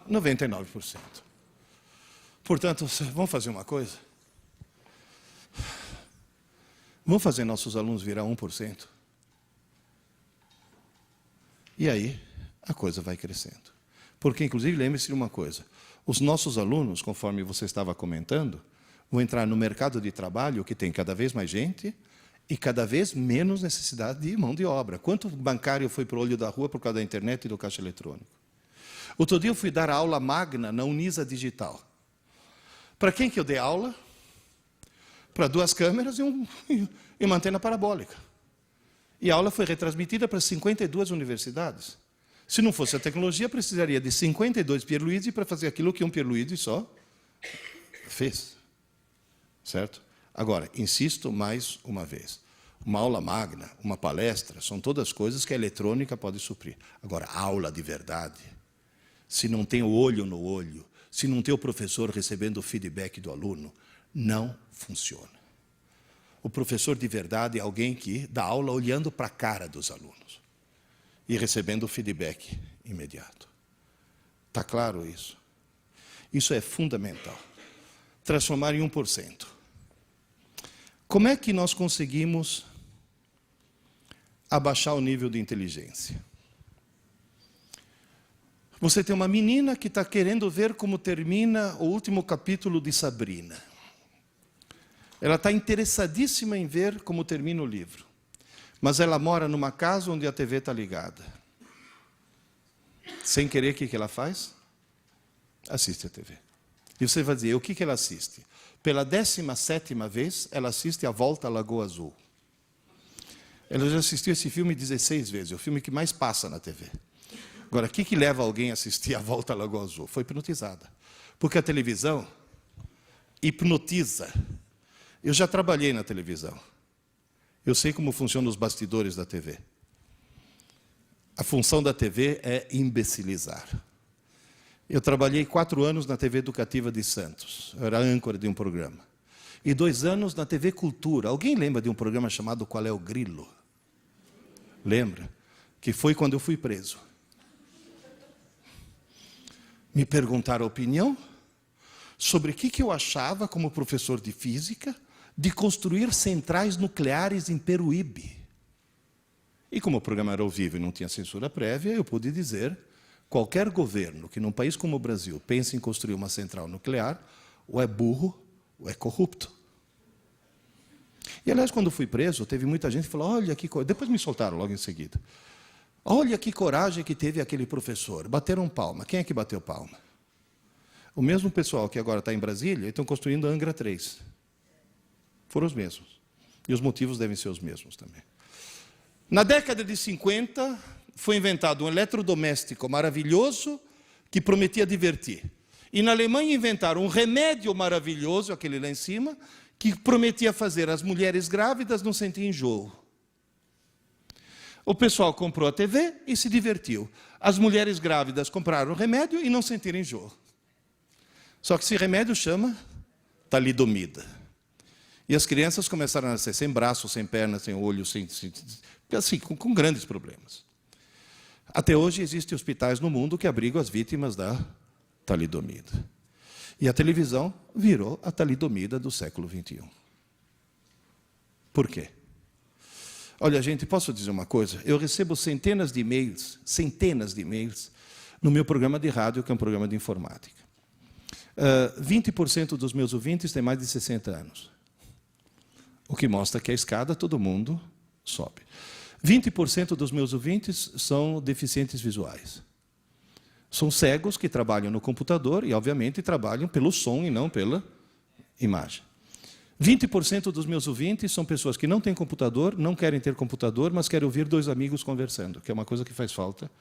99%. Portanto, vamos fazer uma coisa? Vamos fazer nossos alunos virar 1%? E aí, a coisa vai crescendo. Porque, inclusive, lembre-se de uma coisa. Os nossos alunos, conforme você estava comentando, vão entrar no mercado de trabalho que tem cada vez mais gente e cada vez menos necessidade de mão de obra. Quanto bancário foi para o olho da rua por causa da internet e do caixa eletrônico? Outro dia eu fui dar aula magna na Unisa Digital. Para quem que eu dei aula? Para 2 câmeras e uma antena parabólica. E a aula foi retransmitida para 52 universidades. Se não fosse a tecnologia, precisaria de 52 Pierluigi para fazer aquilo que um Pierluigi só fez. Certo? Agora, insisto mais uma vez. Uma aula magna, uma palestra, são todas coisas que a eletrônica pode suprir. Agora, aula de verdade, se não tem o olho no olho, se não tem o professor recebendo o feedback do aluno, não funciona. O professor de verdade é alguém que dá aula olhando para a cara dos alunos e recebendo o feedback imediato. Está claro isso? Isso é fundamental. Transformar em 1%. Como é que nós conseguimos abaixar o nível de inteligência? Você tem uma menina que está querendo ver como termina o último capítulo de Sabrina. Ela está interessadíssima em ver como termina o livro. Mas ela mora numa casa onde a TV está ligada. Sem querer, o que ela faz? Assiste a TV. E você vai dizer, o que ela assiste? Pela 17ª vez, ela assiste A Volta à Lagoa Azul. Ela já assistiu esse filme 16 vezes, é o filme que mais passa na TV. Agora, o que leva alguém a assistir A Volta à Lagoa Azul? Foi hipnotizada. Porque a televisão hipnotiza. Eu já trabalhei na televisão. Eu sei como funcionam os bastidores da TV. A função da TV é imbecilizar. Eu trabalhei 4 anos na TV Educativa de Santos. Eu era âncora de um programa. E 2 anos na TV Cultura. Alguém lembra de um programa chamado Qual é o Grilo? Lembra? Que foi quando eu fui preso. Me perguntaram a opinião sobre o que eu achava, como professor de física, de construir centrais nucleares em Peruíbe. E como o programa era ao vivo e não tinha censura prévia, eu pude dizer, qualquer governo que num país como o Brasil pense em construir uma central nuclear, ou é burro, ou é corrupto. E, aliás, quando fui preso, teve muita gente que falou, olha que coisa... Depois me soltaram logo em seguida. Olha que coragem que teve aquele professor. Bateram palma. Quem é que bateu palma? O mesmo pessoal que agora está em Brasília, estão construindo a Angra 3. Foram os mesmos. E os motivos devem ser os mesmos também. Na década de 50, foi inventado um eletrodoméstico maravilhoso que prometia divertir. E na Alemanha inventaram um remédio maravilhoso, aquele lá em cima, que prometia fazer as mulheres grávidas não sentir enjoo. O pessoal comprou a TV e se divertiu. As mulheres grávidas compraram o remédio e não sentiram enjoo. Só que esse remédio chama talidomida. E as crianças começaram a nascer sem braço, sem perna, sem olho, assim, com grandes problemas. Até hoje existem hospitais no mundo que abrigam as vítimas da talidomida. E a televisão virou a talidomida do século XXI. Por quê? Olha, gente, posso dizer uma coisa? Eu recebo centenas de e-mails, no meu programa de rádio, que é um programa de informática. 20% dos meus ouvintes têm mais de 60 anos. O que mostra que a escada todo mundo sobe. 20% dos meus ouvintes são deficientes visuais. São cegos que trabalham no computador e, obviamente, trabalham pelo som e não pela imagem. 20% dos meus ouvintes são pessoas que não têm computador, não querem ter computador, mas querem ouvir dois amigos conversando, que é uma coisa que faz falta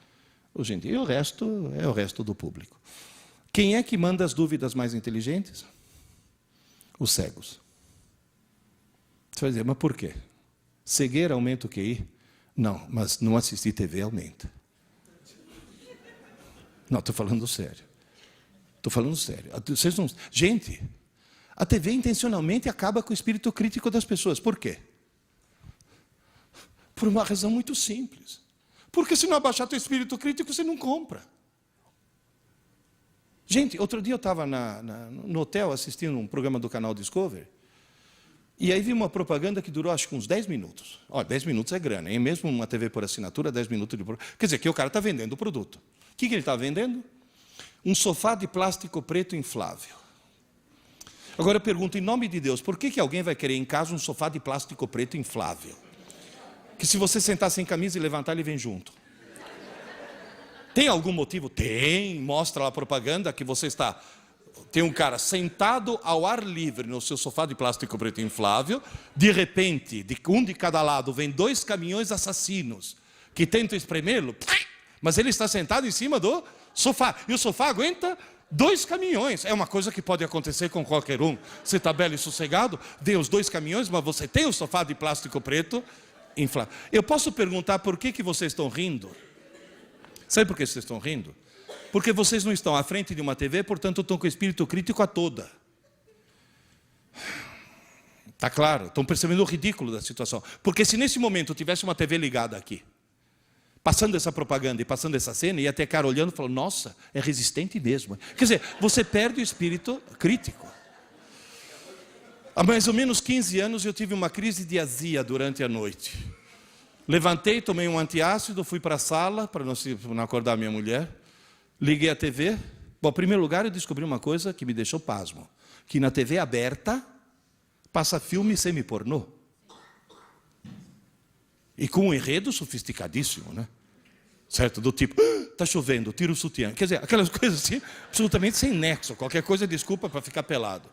hoje em dia. E o resto é o resto do público. Quem é que manda as dúvidas mais inteligentes? Os cegos. Você vai dizer, mas por quê? Cegueira aumenta o QI? Não, mas não assistir TV aumenta. Não, estou falando sério. Estou falando sério. Vocês não... Gente, a TV intencionalmente acaba com o espírito crítico das pessoas. Por quê? Por uma razão muito simples. Porque se não abaixar teu espírito crítico, você não compra. Gente, outro dia eu estava no hotel assistindo um programa do canal Discovery, e aí vi uma propaganda que durou acho que uns 10 minutos. Olha, 10 minutos é grana, hein? Mesmo uma TV por assinatura, 10 minutos de programa. Quer dizer, que o cara está vendendo o produto. O que ele está vendendo? Um sofá de plástico preto inflável. Agora eu pergunto, em nome de Deus, por que alguém vai querer em casa um sofá de plástico preto inflável? Que se você sentar sem camisa e levantar, ele vem junto. Tem algum motivo? Tem. Mostra lá a propaganda que você está... Tem um cara sentado ao ar livre no seu sofá de plástico preto inflável. De repente, um de cada lado, vem 2 caminhões assassinos que tentam espremê-lo. Mas ele está sentado em cima do sofá. E o sofá aguenta 2 caminhões. É uma coisa que pode acontecer com qualquer um. Você está belo e sossegado, vê os 2 caminhões, mas você tem o sofá de plástico preto inflável. Eu posso perguntar por que vocês estão rindo? Sabe por que vocês estão rindo? Porque vocês não estão à frente de uma TV, portanto estão com o espírito crítico a toda. Está claro? Estão percebendo o ridículo da situação. Porque se nesse momento tivesse uma TV ligada aqui, passando essa propaganda e passando essa cena, ia ter cara olhando e falando, nossa, é resistente mesmo. Quer dizer, você perde o espírito crítico. Há mais ou menos 15 anos eu tive uma crise de azia durante a noite. Levantei, tomei um antiácido, fui para a sala, para não acordar minha mulher. Liguei a TV. Bom, em primeiro lugar, eu descobri uma coisa que me deixou pasmo. Que na TV aberta, passa filme semi-pornô. E com um enredo sofisticadíssimo, né? Certo? Do tipo, está chovendo, tira o sutiã. Quer dizer, aquelas coisas assim, absolutamente sem nexo. Qualquer coisa é desculpa para ficar pelado.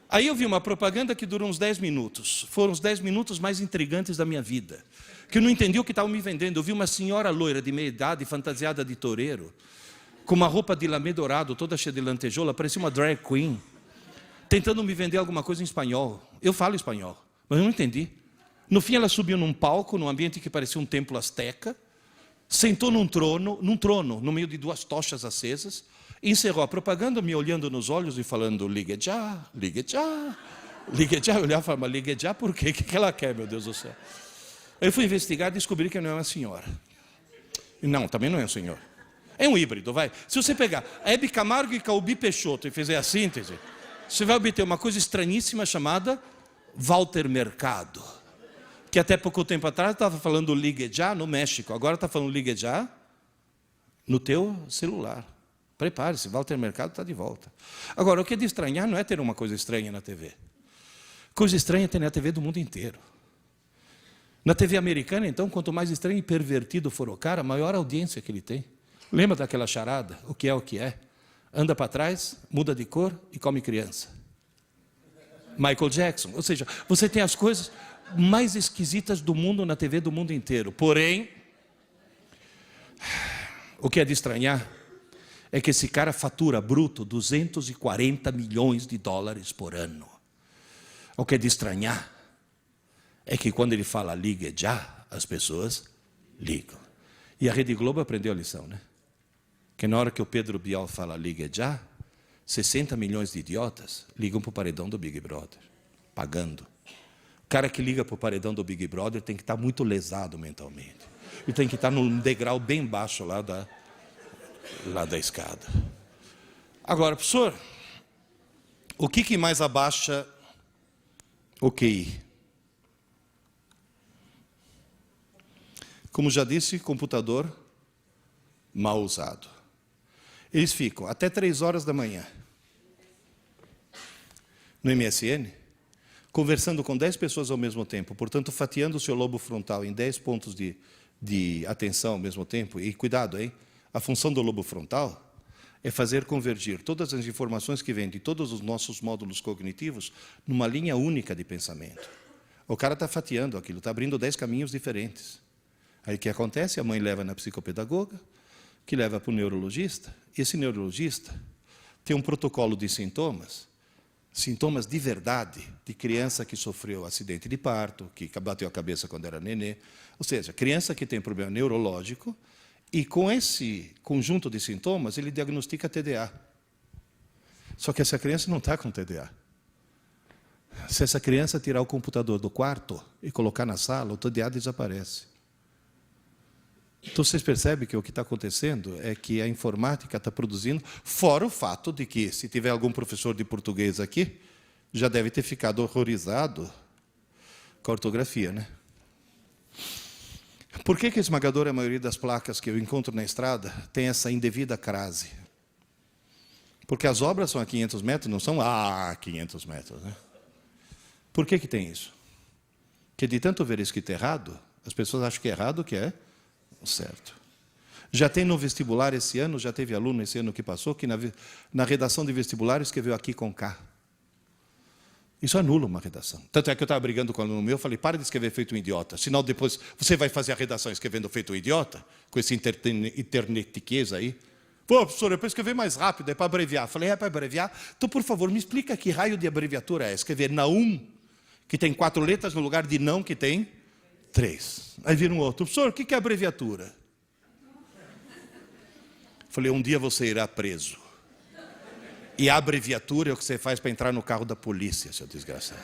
Aí eu vi uma propaganda que durou uns 10 minutos. Foram os 10 minutos mais intrigantes da minha vida. Que eu não entendi o que estavam me vendendo. Eu vi uma senhora loira de meia idade, fantasiada de toureiro, com uma roupa de lamê dourado, toda cheia de lantejoula, parecia uma drag queen, tentando me vender alguma coisa em espanhol. Eu falo espanhol, mas eu não entendi. No fim ela subiu num palco, num ambiente que parecia um templo asteca, sentou num trono, no meio de 2 tochas acesas, e encerrou a propaganda me olhando nos olhos e falando, ligue já, ligue já, ligue já. Eu olhava e falava, mas ligue já por quê? O que ela quer, meu Deus do céu? Eu fui investigar e descobri que não é uma senhora. Não, também não é um senhor. É um híbrido, vai. Se você pegar Hebe Camargo e Calbi Peixoto e fizer a síntese, você vai obter uma coisa estranhíssima chamada Walter Mercado. Que até pouco tempo atrás estava falando ligue já no México. Agora está falando ligue já no teu celular. Prepare-se, Walter Mercado está de volta. Agora, o que é de estranhar não é ter uma coisa estranha na TV. Coisa estranha é ter na TV do mundo inteiro. Na TV americana, então, quanto mais estranho e pervertido for o cara, maior audiência que ele tem. Lembra daquela charada? O que é o que é? Anda para trás, muda de cor e come criança. Michael Jackson. Ou seja, você tem as coisas mais esquisitas do mundo na TV do mundo inteiro. Porém, o que é de estranhar é que esse cara fatura bruto 240 milhões de dólares por ano. O que é de estranhar é que quando ele fala ligue já, as pessoas ligam. E a Rede Globo aprendeu a lição, né? Que na hora que o Pedro Bial fala ligue já, 60 milhões de idiotas ligam para o paredão do Big Brother, pagando. O cara que liga para o paredão do Big Brother tem que estar muito lesado mentalmente. E tem que estar num degrau bem baixo lá da escada. Agora, professor, o que mais abaixa o QI? Como já disse, computador mal usado. Eles ficam até 3 horas da manhã no MSN, conversando com 10 pessoas ao mesmo tempo, portanto, fatiando o seu lobo frontal em 10 pontos de atenção ao mesmo tempo. E cuidado, hein? A função do lobo frontal é fazer convergir todas as informações que vêm de todos os nossos módulos cognitivos numa linha única de pensamento. O cara está fatiando aquilo, está abrindo 10 caminhos diferentes. Aí o que acontece? A mãe leva na psicopedagoga, que leva para o neurologista. Esse neurologista tem um protocolo de sintomas de verdade, de criança que sofreu acidente de parto, que bateu a cabeça quando era nenê. Ou seja, criança que tem problema neurológico, e com esse conjunto de sintomas, ele diagnostica TDA. Só que essa criança não está com TDA. Se essa criança tirar o computador do quarto e colocar na sala, o TDA desaparece. Então, vocês percebem que o que está acontecendo é que a informática está produzindo, fora o fato de que, se tiver algum professor de português aqui, já deve ter ficado horrorizado com a ortografia, né? Por que a esmagadora maioria das placas que eu encontro na estrada tem essa indevida crase? Porque as obras são a 500 metros, não são a 500 metros, né? Por que tem isso? Porque de tanto ver escrito errado, as pessoas acham que é errado o que é certo. Já tem no vestibular esse ano, já teve aluno esse ano que passou, que na redação de vestibular escreveu aqui com K. Isso anula uma redação. Tanto é que eu estava brigando com o aluno meu, eu falei, para de escrever feito um idiota, senão depois você vai fazer a redação escrevendo feito um idiota, com esse internetiquez aí. Pô, professor, é para escrever mais rápido, é para abreviar. Eu falei, é para abreviar? Então, por favor, me explica que raio de abreviatura é. Escrever Naum, que tem 4 letras, no lugar de não, que tem 3. Aí vira um outro. Professor, o que é abreviatura? Falei, um dia você irá preso. E a abreviatura é o que você faz para entrar no carro da polícia, seu desgraçado.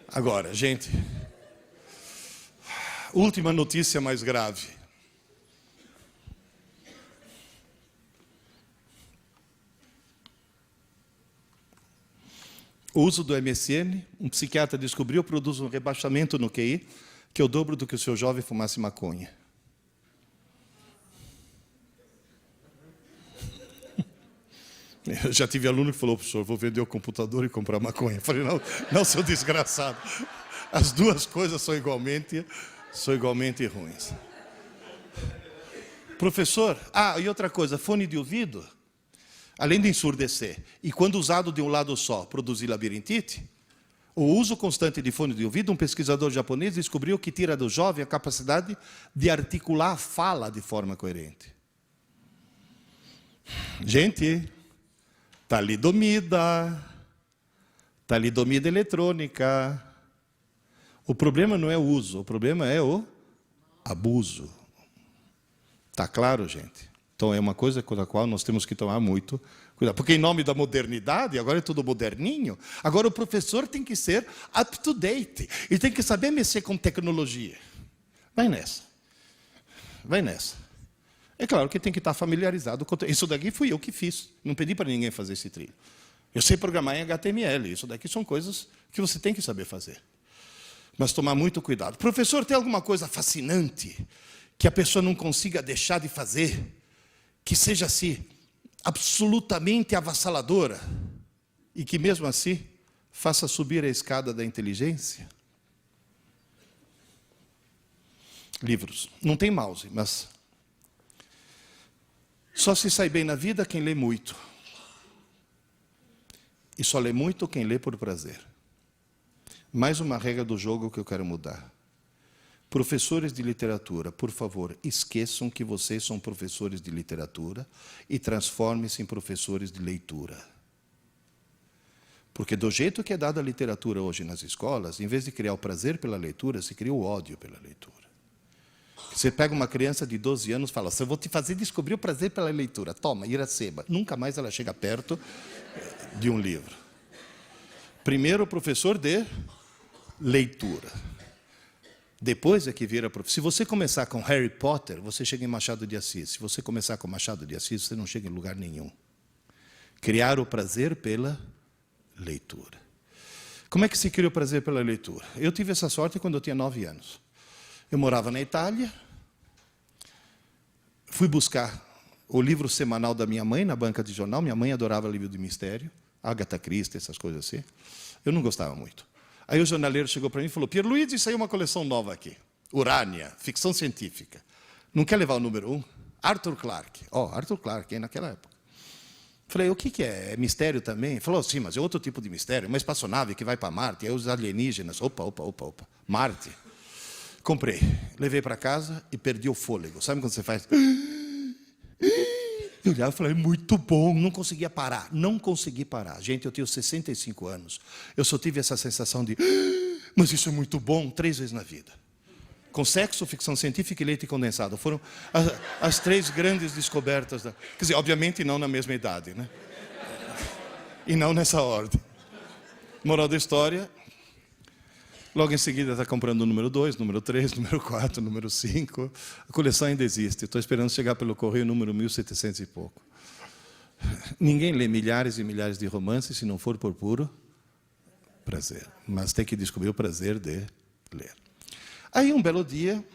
Agora, gente, última notícia mais grave. O uso do MSN, um psiquiatra descobriu, produz um rebaixamento no QI, que é o dobro do que o seu jovem fumasse maconha. Eu já tive aluno que falou, professor, vou vender o computador e comprar maconha. Eu falei, não, seu desgraçado. As duas coisas são igualmente ruins. Professor, e outra coisa, fone de ouvido, além de ensurdecer, e quando usado de um lado só, produzir labirintite, o uso constante de fone de ouvido, um pesquisador japonês descobriu que tira do jovem a capacidade de articular a fala de forma coerente. Gente, talidomida eletrônica. O problema não é o uso, o problema é o abuso. Está claro, gente? Então, é uma coisa com a qual nós temos que tomar muito cuidado. Porque, em nome da modernidade, agora é tudo moderninho, agora o professor tem que ser up-to-date. E tem que saber mexer com tecnologia. Vai nessa. É claro que tem que estar familiarizado com... Isso daqui fui eu que fiz. Não pedi para ninguém fazer esse trilho. Eu sei programar em HTML. Isso daqui são coisas que você tem que saber fazer. Mas tomar muito cuidado. Professor, tem alguma coisa fascinante que a pessoa não consiga deixar de fazer, que seja assim, absolutamente avassaladora, e que mesmo assim faça subir a escada da inteligência? Livros. Não tem mouse, mas só se sai bem na vida quem lê muito. E só lê muito quem lê por prazer. Mais uma regra do jogo que eu quero mudar. Professores de literatura, por favor, esqueçam que vocês são professores de literatura e transformem-se em professores de leitura. Porque do jeito que é dada a literatura hoje nas escolas, em vez de criar o prazer pela leitura, se cria o ódio pela leitura. Você pega uma criança de 12 anos e fala, eu vou te fazer descobrir o prazer pela leitura. Toma, Iracema. Nunca mais ela chega perto de um livro. Primeiro, professor de leitura. Depois é que vira professor. Se você começar com Harry Potter, você chega em Machado de Assis. Se você começar com Machado de Assis, você não chega em lugar nenhum. Criar o prazer pela leitura. Como é que se cria o prazer pela leitura? Eu tive essa sorte quando eu tinha 9 anos. Eu morava na Itália, fui buscar o livro semanal da minha mãe na banca de jornal. Minha mãe adorava livro de mistério, Agatha Christie, essas coisas assim. Eu não gostava muito. Aí o jornaleiro chegou para mim e falou, Pierluigi, saiu uma coleção nova aqui. Urânia, ficção científica. Não quer levar o número 1? Arthur Clarke. Arthur Clarke, hein, naquela época. Falei, o que é? É mistério também? Ele falou, sim, mas é outro tipo de mistério. Uma espaçonave que vai para Marte, aí os alienígenas. Opa. Marte. Comprei. Levei para casa e perdi o fôlego. Sabe quando você faz... Eu olhava e falei, muito bom, não conseguia parar. Não consegui parar. Gente, eu tenho 65 anos. Eu só tive essa sensação de, mas isso é muito bom, 3 vezes na vida. Com sexo, ficção científica e leite condensado. Foram as 3 grandes descobertas. Quer dizer, obviamente não na mesma idade, né? E não nessa ordem. Moral da história, logo em seguida está comprando o número 2, número 3, número 4, número 5. A coleção ainda existe. Estou esperando chegar pelo correio número 1700 e pouco. Ninguém lê milhares e milhares de romances se não for por puro prazer. Mas tem que descobrir o prazer de ler. Aí, um belo dia,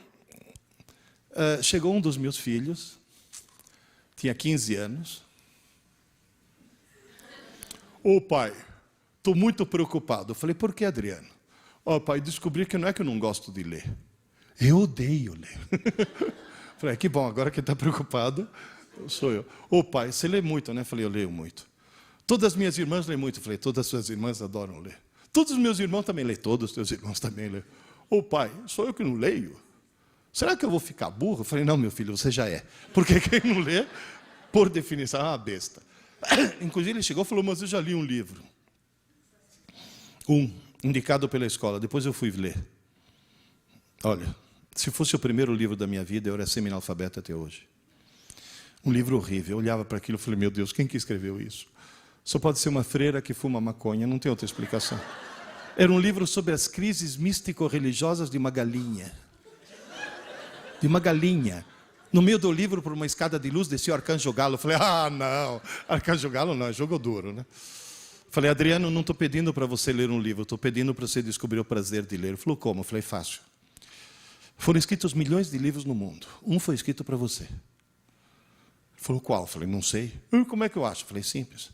chegou um dos meus filhos, tinha 15 anos. Ô pai, estou muito preocupado. Eu falei, por que, Adriano? Pai, descobri que não é que eu não gosto de ler. Eu odeio ler. Falei, que bom, agora que está preocupado, sou eu. Pai, você lê muito, né? Falei, eu leio muito. Todas as minhas irmãs leem muito. Falei, todas as suas irmãs adoram ler. Todos os meus irmãos também leem. Todos os teus irmãos também leem. Pai, sou eu que não leio? Será que eu vou ficar burro? Eu falei, não, meu filho, você já é. Porque quem não lê, por definição, é uma besta. Inclusive, ele chegou e falou, mas eu já li um livro. Indicado pela escola. Depois eu fui ler. Olha, se fosse o primeiro livro da minha vida, eu era semi-analfabeto até hoje. Um livro horrível. Eu olhava para aquilo e falei, meu Deus, quem que escreveu isso? Só pode ser uma freira que fuma maconha, não tem outra explicação. Era um livro sobre as crises místico-religiosas de uma galinha. De uma galinha. No meio do livro, por uma escada de luz, descia o Arcanjo Galo. Eu falei, não, Arcanjo Galo não, é jogo duro, né? Falei, Adriano, não estou pedindo para você ler um livro, estou pedindo para você descobrir o prazer de ler. Ele falou, como? Eu falei, fácil. Foram escritos milhões de livros no mundo. Um foi escrito para você. Ele falou, qual? Eu falei, não sei. Como é que eu acho? Eu falei, simples.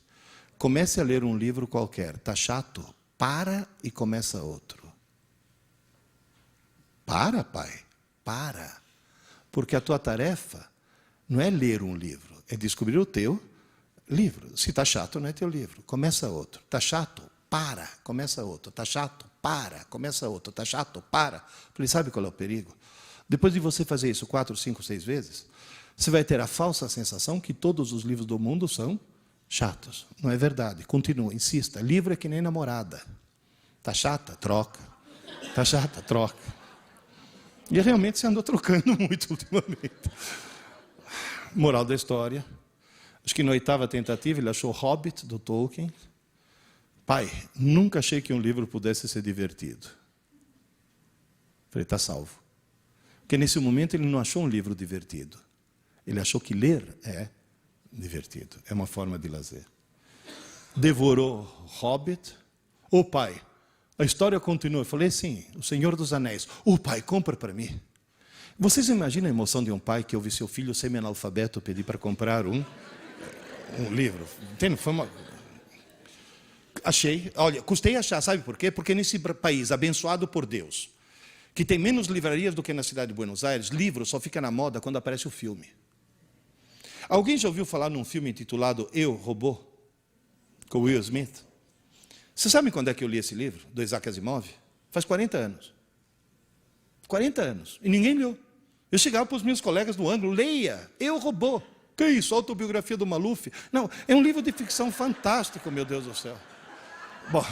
Comece a ler um livro qualquer. Está chato? Para e começa outro. Para, pai. Para. Porque a tua tarefa não é ler um livro, é descobrir o teu livro. Se está chato, não é teu livro. Começa outro. Está chato? Para. Começa outro. Está chato? Para. Começa outro. Está chato? Para. Falei, sabe qual é o perigo? Depois de você fazer isso 4, 5, 6 vezes, você vai ter a falsa sensação que todos os livros do mundo são chatos. Não é verdade. Continua, insista. Livro é que nem namorada. Está chata? Troca. Está chata? Troca. E realmente você andou trocando muito ultimamente. Moral da história. Acho que na 8ª tentativa ele achou Hobbit, do Tolkien. Pai, nunca achei que um livro pudesse ser divertido. Falei, está salvo. Porque nesse momento ele não achou um livro divertido. Ele achou que ler é divertido. É uma forma de lazer. Devorou Hobbit. Pai, a história continua. Eu falei, sim, o Senhor dos Anéis. Pai, compra para mim. Vocês imaginam a emoção de um pai que ouve seu filho semi-analfabeto pedir para comprar um livro? Entende? Foi uma... Achei. Olha, custei achar, sabe por quê? Porque nesse país abençoado por Deus, que tem menos livrarias do que na cidade de Buenos Aires, livro só fica na moda quando aparece o filme. Alguém já ouviu falar num filme intitulado Eu, Robô? Com Will Smith? Você sabe quando é que eu li esse livro, do Isaac Asimov? Faz 40 anos. 40 anos. E ninguém leu. Eu chegava para os meus colegas do ângulo, leia, Eu, Robô. Que isso? Autobiografia do Maluf? Não, é um livro de ficção fantástico, meu Deus do céu. Bom,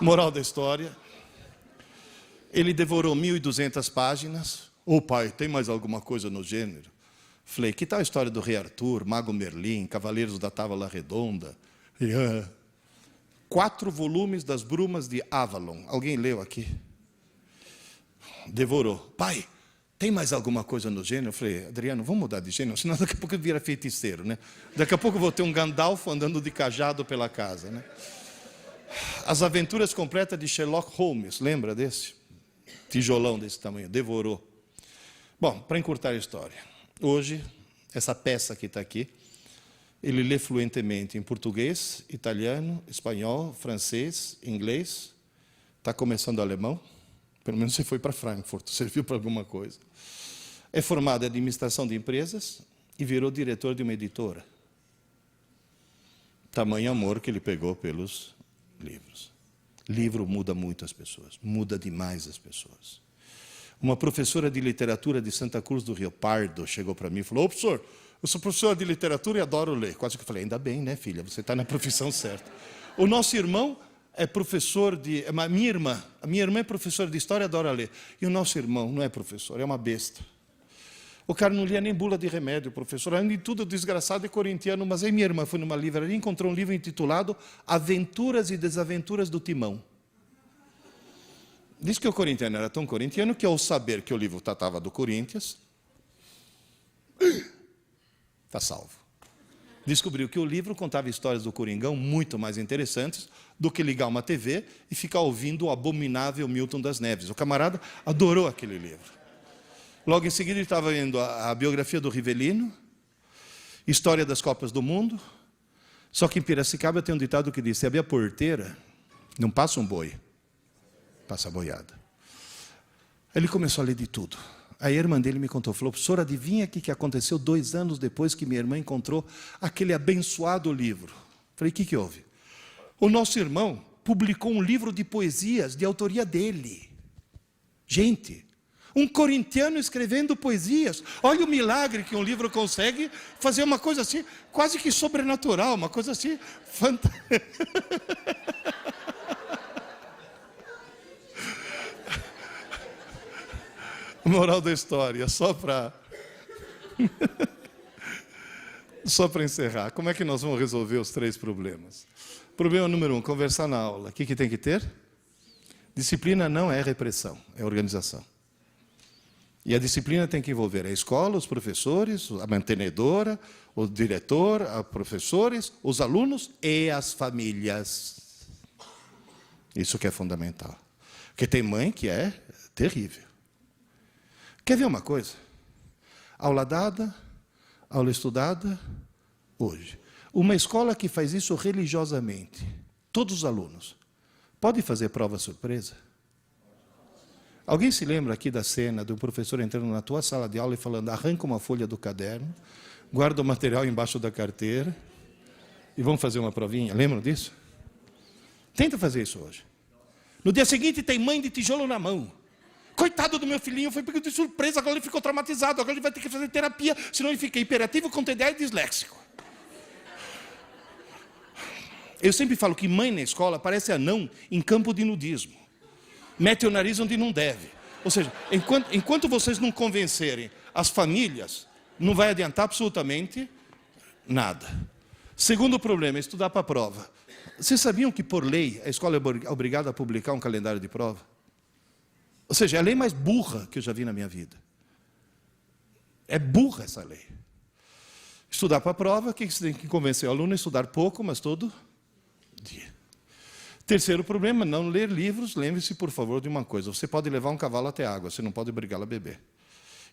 moral da história. Ele devorou 1.200 páginas. Ô pai, tem mais alguma coisa no gênero? Falei, que tal a história do Rei Arthur, Mago Merlin, Cavaleiros da Távola Redonda? 4 volumes das Brumas de Avalon. Alguém leu aqui? Devorou. Pai, tem mais alguma coisa no gênero? Eu falei, Adriano, vamos mudar de gênero, senão daqui a pouco vira feiticeiro, né? Daqui a pouco eu vou ter um Gandalf andando de cajado pela casa, né? As Aventuras Completas de Sherlock Holmes, lembra desse? Tijolão desse tamanho, devorou. Bom, para encurtar a história, hoje, essa peça que está aqui, ele lê fluentemente em português, italiano, espanhol, francês, inglês, está começando alemão, pelo menos você foi para Frankfurt, serviu para alguma coisa. É formado em administração de empresas e virou diretor de uma editora. Tamanho amor que ele pegou pelos livros. Livro muda muito as pessoas, muda demais as pessoas. Uma professora de literatura de Santa Cruz do Rio Pardo chegou para mim e falou, ô professor, eu sou professora de literatura e adoro ler. Quase que eu falei, ainda bem, né, filha, você está na profissão certa. O nosso irmão é professor de... A minha irmã é professora de história e adora ler. E o nosso irmão não é professor, é uma besta. O cara não lia nem bula de remédio, professor. Além de tudo, desgraçado é corintiano, mas aí minha irmã foi numa livraria e encontrou um livro intitulado Aventuras e Desaventuras do Timão. Diz que o corintiano era tão corintiano que, ao saber que o livro tratava do Corinthians, está salvo. Descobriu que o livro contava histórias do Coringão muito mais interessantes do que ligar uma TV e ficar ouvindo o abominável Milton das Neves. O camarada adorou aquele livro. Logo em seguida ele estava lendo a biografia do Rivelino, história das Copas do Mundo. Só que em Piracicaba tem um ditado que diz, se abrir a porteira, não passa um boi, passa a boiada. Ele começou a ler de tudo. Aí a irmã dele me contou, falou, professor, adivinha o que aconteceu 2 anos depois que minha irmã encontrou aquele abençoado livro? Falei, o que houve? O nosso irmão publicou um livro de poesias de autoria dele. Gente, um corintiano escrevendo poesias. Olha o milagre que um livro consegue fazer, uma coisa assim, quase que sobrenatural, uma coisa assim, fantástica. Moral da história, só para encerrar. Como é que nós vamos resolver os 3 problemas? Problema número 1, conversar na aula. O que tem que ter? Disciplina não é repressão, é organização. E a disciplina tem que envolver a escola, os professores, a mantenedora, o diretor, os professores, os alunos e as famílias. Isso que é fundamental. Porque tem mãe que é terrível. Quer ver uma coisa? Aula dada, aula estudada, hoje. Uma escola que faz isso religiosamente, todos os alunos, pode fazer prova surpresa? Alguém se lembra aqui da cena do professor entrando na tua sala de aula e falando, arranca uma folha do caderno, guarda o material embaixo da carteira e vamos fazer uma provinha? Lembram disso? Tenta fazer isso hoje. No dia seguinte tem mãe de tijolo na mão. Coitado do meu filhinho, foi pego de surpresa, agora ele ficou traumatizado, agora ele vai ter que fazer terapia, senão ele fica hiperativo, com TDA e disléxico. Eu sempre falo que mãe na escola parece anão em campo de nudismo. Mete o nariz onde não deve. Ou seja, enquanto vocês não convencerem as famílias, não vai adiantar absolutamente nada. Segundo problema, estudar para a prova. Vocês sabiam que, por lei, a escola é obrigada a publicar um calendário de prova? Ou seja, é a lei mais burra que eu já vi na minha vida. É burra essa lei. Estudar para a prova, o que você tem que convencer o aluno? Estudar pouco, mas todo dia. Terceiro problema, não ler livros. Lembre-se, por favor, de uma coisa. Você pode levar um cavalo até a água, você não pode obrigá-lo a beber.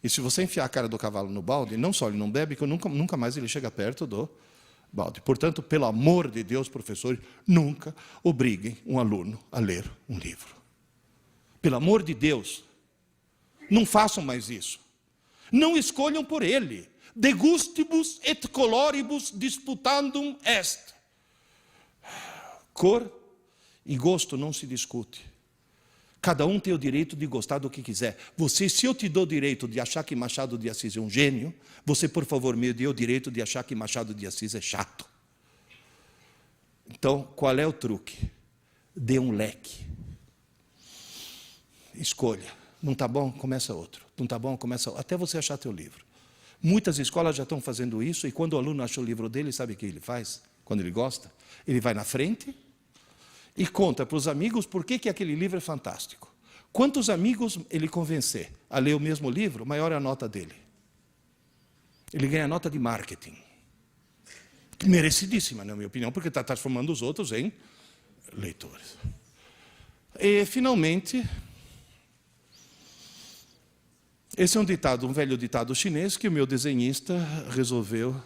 E se você enfiar a cara do cavalo no balde, não só ele não bebe, que nunca mais ele chega perto do balde. Portanto, pelo amor de Deus, professores, nunca obriguem um aluno a ler um livro. Pelo amor de Deus, não façam mais isso. Não escolham por ele. De gustibus et coloribus disputandum est. Cor e gosto não se discute. Cada um tem o direito de gostar do que quiser. Você, se eu te dou o direito de achar que Machado de Assis é um gênio, você, por favor, me dê o direito de achar que Machado de Assis é chato. Então, qual é o truque? Dê um leque. Escolha. Não está bom? Começa outro. Não está bom? Começa outro. Até você achar teu livro. Muitas escolas já estão fazendo isso, e quando o aluno acha o livro dele, sabe o que ele faz? Quando ele gosta, ele vai na frente e conta para os amigos por que aquele livro é fantástico. Quantos amigos ele convencer a ler o mesmo livro, maior é a nota dele. Ele ganha nota de marketing. Merecidíssima, na minha opinião, porque está transformando os outros em leitores. E, finalmente, esse é um velho ditado chinês que o meu desenhista resolveu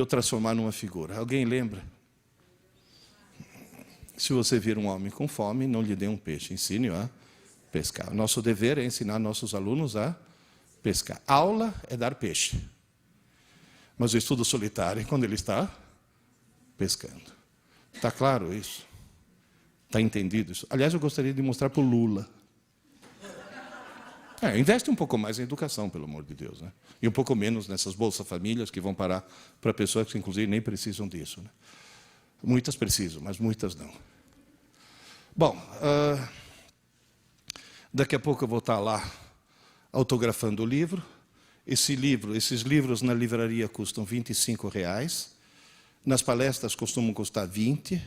transformar numa figura. Alguém lembra? Se você vir um homem com fome, não lhe dê um peixe, ensine-o a pescar. Nosso dever é ensinar nossos alunos a pescar. Aula é dar peixe. Mas o estudo solitário é quando ele está pescando. Está claro isso? Está entendido isso? Aliás, eu gostaria de mostrar para o Lula. Investe um pouco mais em educação, pelo amor de Deus, né? E um pouco menos nessas Bolsa Famílias que vão parar para pessoas que, inclusive, nem precisam disso, né? Muitas precisam, mas muitas não. Bom, daqui a pouco eu vou estar lá autografando o livro. Esses livros na livraria custam R$25. Nas palestras costumam custar 20,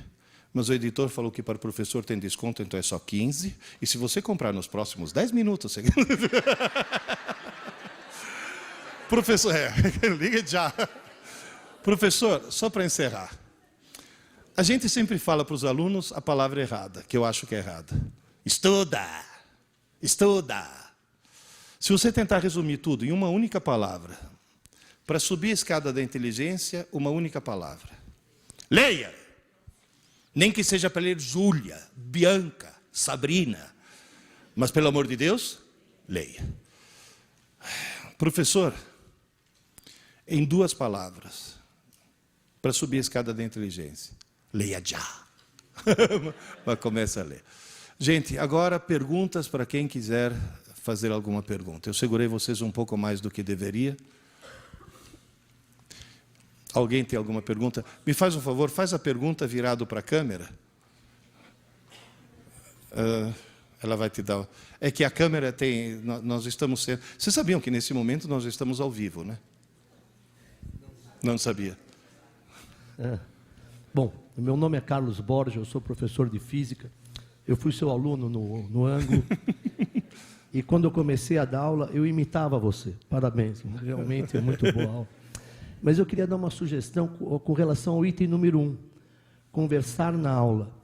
mas o editor falou que para o professor tem desconto, então é só 15. E se você comprar nos próximos 10 minutos... Professor, liga já. Professor, só para encerrar. A gente sempre fala para os alunos a palavra errada, que eu acho que é errada. Estuda! Estuda! Se você tentar resumir tudo em uma única palavra, para subir a escada da inteligência, uma única palavra. Leia! Nem que seja para ler Júlia, Bianca, Sabrina. Mas, pelo amor de Deus, leia. Professor, em 2 palavras, para subir a escada da inteligência, leia já. Mas comece a ler. Gente, agora perguntas para quem quiser fazer alguma pergunta. Eu segurei vocês um pouco mais do que deveria. Alguém tem alguma pergunta? Me faz um favor, faz a pergunta virado para a câmera. Ela vai te dar... É que a câmera tem... Nós estamos sendo... Vocês sabiam que nesse momento nós estamos ao vivo, né? Não sabia. Bom, meu nome é Carlos Borges, eu sou professor de física. Eu fui seu aluno no ângulo. E quando eu comecei a dar aula, eu imitava você. Parabéns, realmente é muito boa aula. Mas eu queria dar uma sugestão com relação ao item número 1, conversar na aula.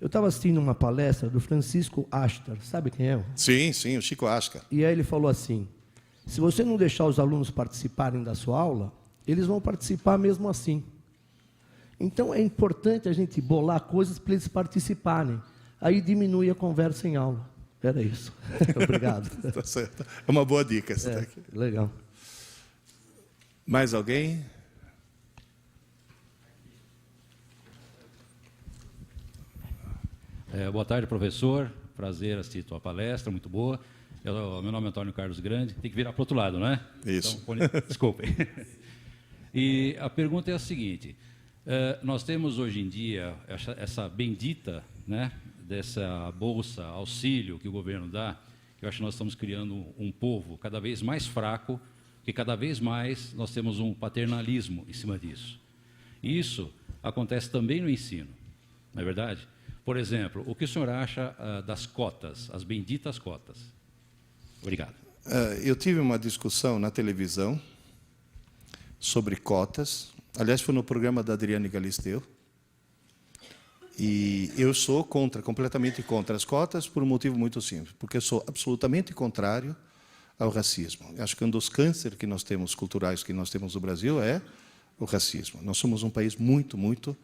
Eu estava assistindo uma palestra do Francisco Ashtar, sabe quem é? Sim, o Chico Ashtar. E aí ele falou assim, se você não deixar os alunos participarem da sua aula, eles vão participar mesmo assim. Então é importante a gente bolar coisas para eles participarem. Aí diminui a conversa em aula. Era isso. Obrigado. Tá certo. É uma boa dica. Legal. Mais alguém? Boa tarde, professor. Prazer assistir a tua palestra, muito boa. Meu nome é Antônio Carlos Grande. Tem que virar para o outro lado, não é? Isso. Então, desculpem. E a pergunta é a seguinte. Nós temos hoje em dia essa bendita, né, dessa bolsa, auxílio que o governo dá, que eu acho que nós estamos criando um povo cada vez mais fraco, que cada vez mais nós temos um paternalismo em cima disso. E isso acontece também no ensino, não é verdade? Por exemplo, o que o senhor acha das cotas, as benditas cotas? Obrigado. Eu tive uma discussão na televisão sobre cotas. Aliás, foi no programa da Adriane Galisteu. E eu sou completamente contra as cotas, por um motivo muito simples, porque eu sou absolutamente contrário ao racismo. Eu acho que um dos cânceres que nós temos, culturais, que nós temos no Brasil, é o racismo. Nós somos um país muito, muito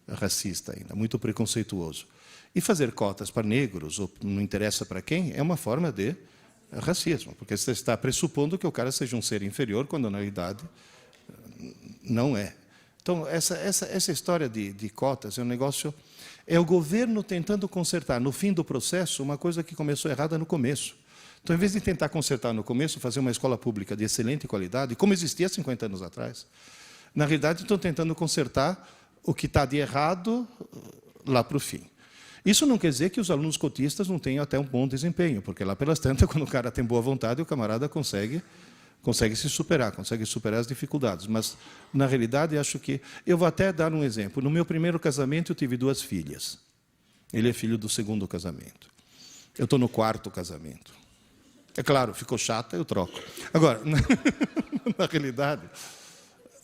racista ainda, muito preconceituoso. E fazer cotas para negros, ou não interessa para quem, é uma forma de racismo, porque você está pressupondo que o cara seja um ser inferior, quando, na realidade, não é. Então, essa história de cotas é um negócio... É o governo tentando consertar, no fim do processo, uma coisa que começou errada no começo. Então, em vez de tentar consertar no começo, fazer uma escola pública de excelente qualidade, como existia 50 anos atrás, na realidade, estão tentando consertar o que está de errado lá para o fim. Isso não quer dizer que os alunos cotistas não tenham até um bom desempenho, porque lá pelas tantas, quando o cara tem boa vontade, o camarada consegue se superar, consegue superar as dificuldades. Mas, na realidade, acho que... Eu vou até dar um exemplo. No meu primeiro casamento, eu tive 2 filhas. Ele é filho do segundo casamento. Eu estou no 4º casamento. É claro, ficou chata, eu troco. Agora, na realidade,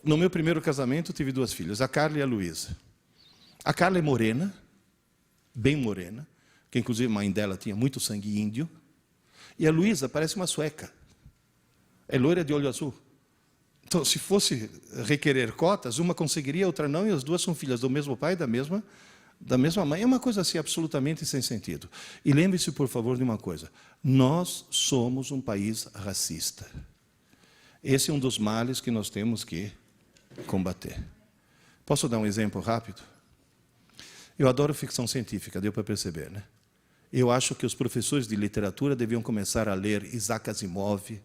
no meu primeiro casamento, eu tive 2 filhas, a Carla e a Luísa. A Carla é morena, bem morena, que inclusive a mãe dela tinha muito sangue índio, e a Luísa parece uma sueca. É loira de olho azul. Então, se fosse requerer cotas, uma conseguiria, outra não, e as 2 são filhas do mesmo pai, da mesma mãe. É uma coisa assim absolutamente sem sentido. E lembre-se, por favor, de uma coisa. Nós somos um país racista. Esse é um dos males que nós temos que combater. Posso dar um exemplo rápido? Eu adoro ficção científica, deu para perceber, né? Eu acho que os professores de literatura deviam começar a ler Isaac Asimov,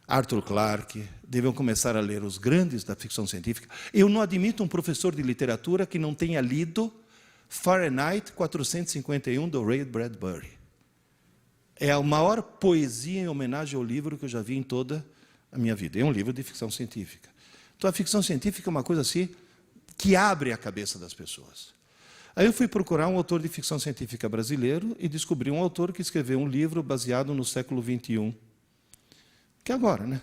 Arthur Clarke, deviam começar a ler os grandes da ficção científica. Eu não admito um professor de literatura que não tenha lido Fahrenheit 451, do Ray Bradbury. É a maior poesia em homenagem ao livro que eu já vi em toda a minha vida. É um livro de ficção científica. Então, a ficção científica é uma coisa assim que abre a cabeça das pessoas. Aí eu fui procurar um autor de ficção científica brasileiro e descobri um autor que escreveu um livro baseado no século XXI. Que é agora, né?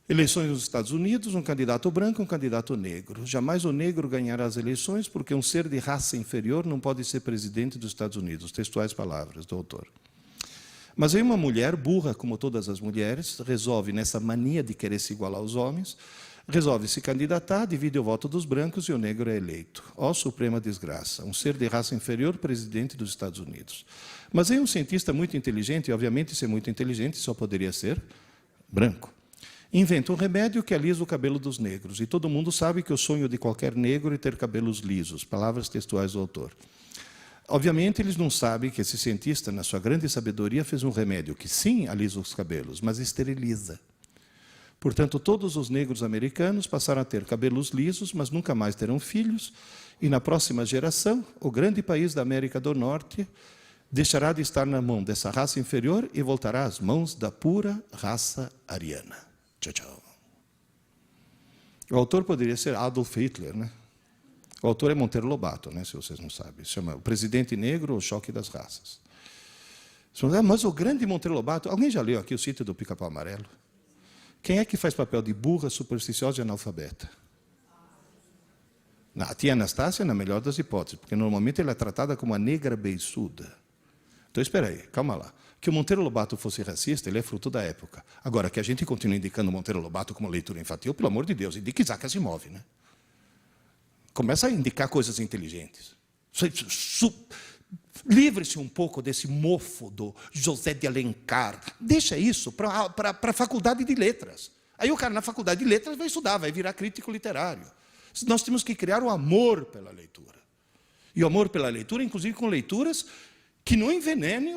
Eleições nos Estados Unidos, um candidato branco, um candidato negro. Jamais o negro ganhará as eleições porque um ser de raça inferior não pode ser presidente dos Estados Unidos. Textuais palavras do autor. Mas aí uma mulher burra, como todas as mulheres, resolve, nessa mania de querer se igualar aos homens, resolve se candidatar, divide o voto dos brancos e o negro é eleito. Ó, suprema desgraça, um ser de raça inferior, presidente dos Estados Unidos. Mas aí um cientista muito inteligente, e obviamente ser muito inteligente só poderia ser branco, inventa um remédio que alisa o cabelo dos negros. E todo mundo sabe que o sonho de qualquer negro é ter cabelos lisos. Palavras textuais do autor. Obviamente, eles não sabem que esse cientista, na sua grande sabedoria, fez um remédio que, sim, alisa os cabelos, mas esteriliza. Portanto, todos os negros americanos passaram a ter cabelos lisos, mas nunca mais terão filhos, e na próxima geração, o grande país da América do Norte deixará de estar na mão dessa raça inferior e voltará às mãos da pura raça ariana. Tchau, tchau. O autor poderia ser Adolf Hitler, né? O autor é Monteiro Lobato, né, se vocês não sabem. Se chama O Presidente Negro, O Choque das Raças. Mas o grande Monteiro Lobato... Alguém já leu aqui O Sítio do Pica-Pau Amarelo? Quem é que faz papel de burra, supersticiosa e analfabeta? A tia Anastácia, na melhor das hipóteses, porque normalmente ela é tratada como a negra beiçuda. Então, espera aí, calma lá. Que o Monteiro Lobato fosse racista, ele é fruto da época. Agora, que a gente continue indicando o Monteiro Lobato como leitura infantil, pelo amor de Deus, indica Isaac Asimov, né? Começa a indicar coisas inteligentes. Livre-se um pouco desse mofo do José de Alencar. Deixa isso para a faculdade de letras. Aí o cara na faculdade de letras vai estudar, vai virar crítico literário. Nós temos que criar o amor pela leitura. E o amor pela leitura, inclusive com leituras que não envenenem,